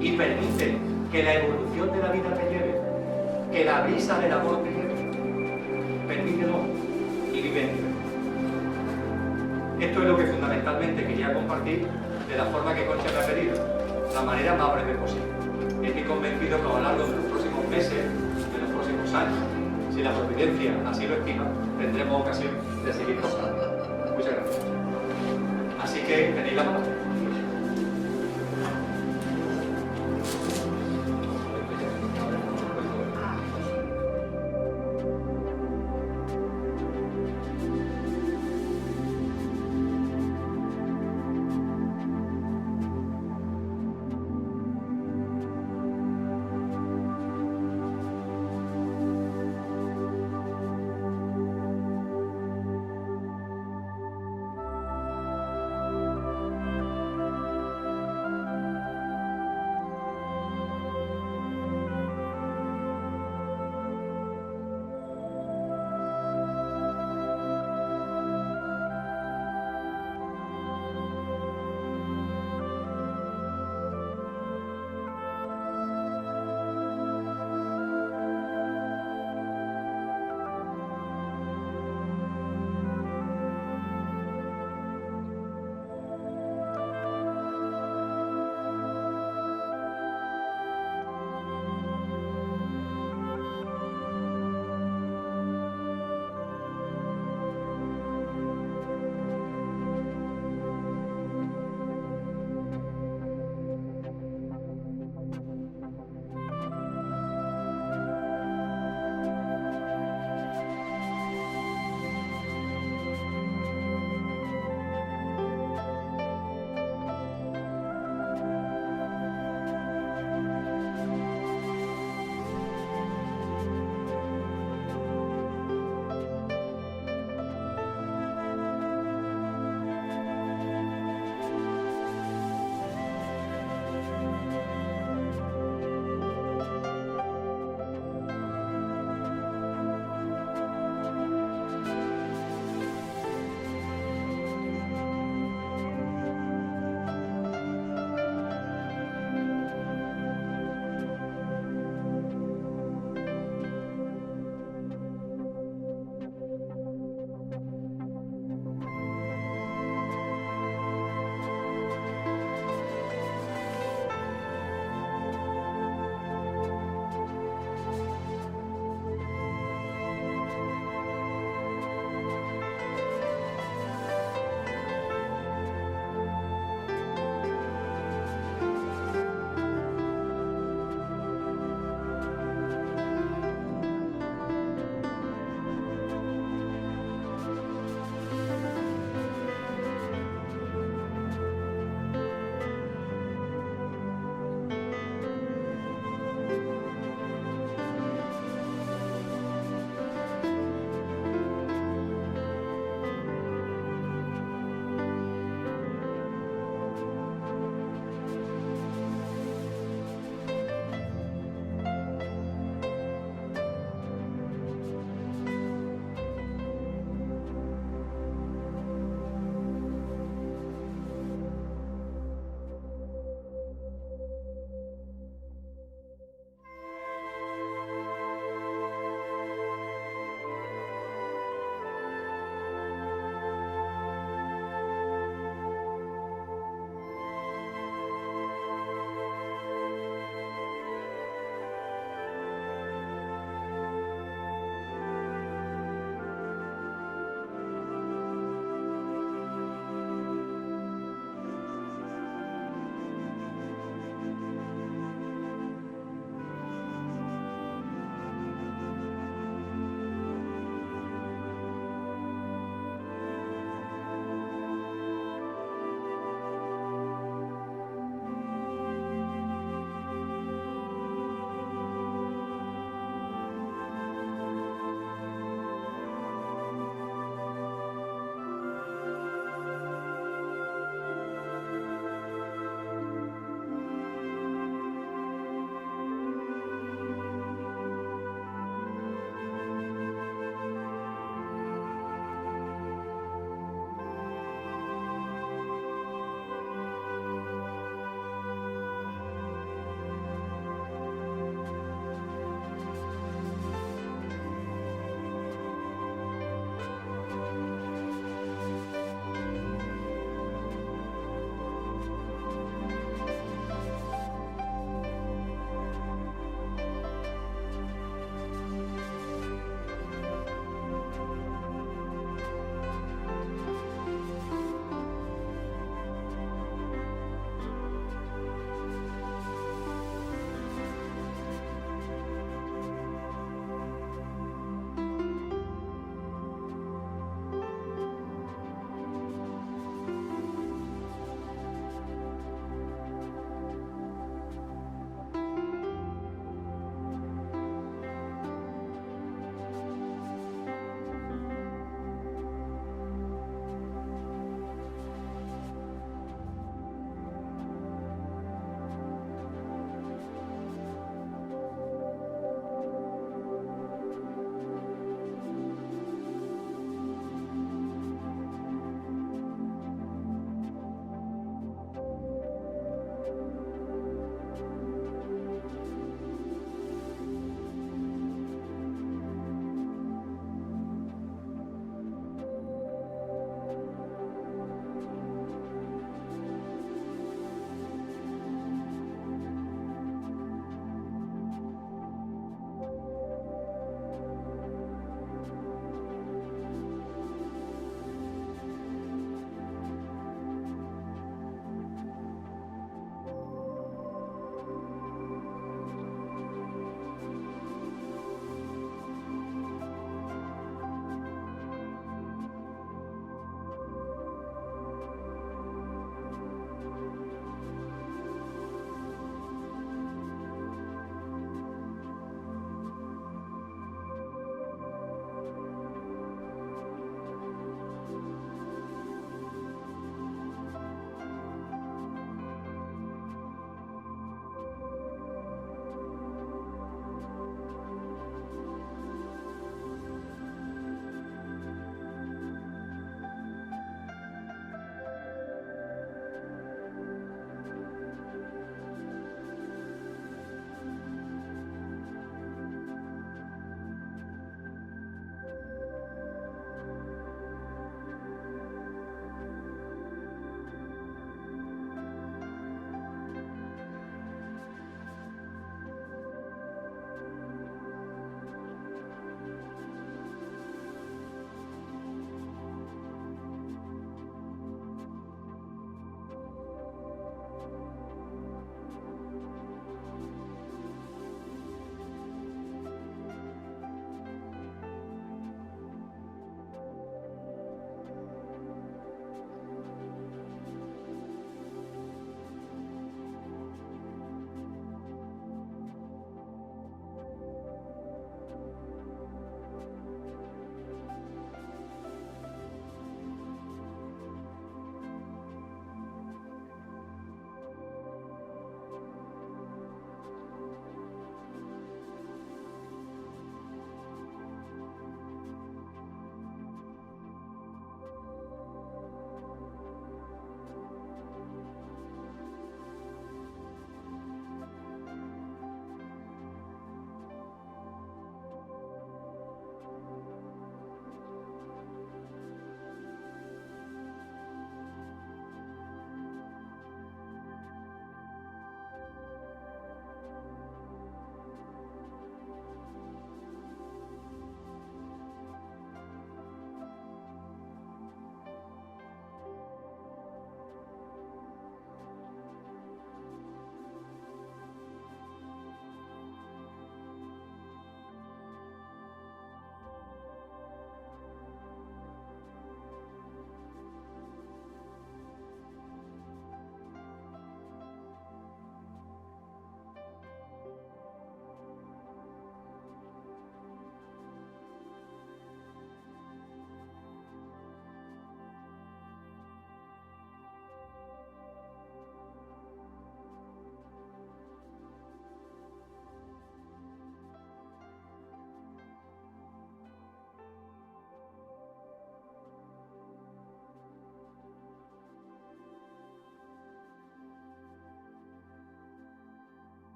y permite que la evolución de la vida te lleve, que la brisa del amor te lleve. Permítelo y vive en él. Esto es lo que fundamentalmente quería compartir de la forma que Concha me ha pedido, la manera más breve posible. Estoy convencido que a lo largo de los próximos meses, de los próximos años, si la providencia así lo estima, tendremos ocasión de seguir contando. Muchas gracias. Así que tenéis la mano.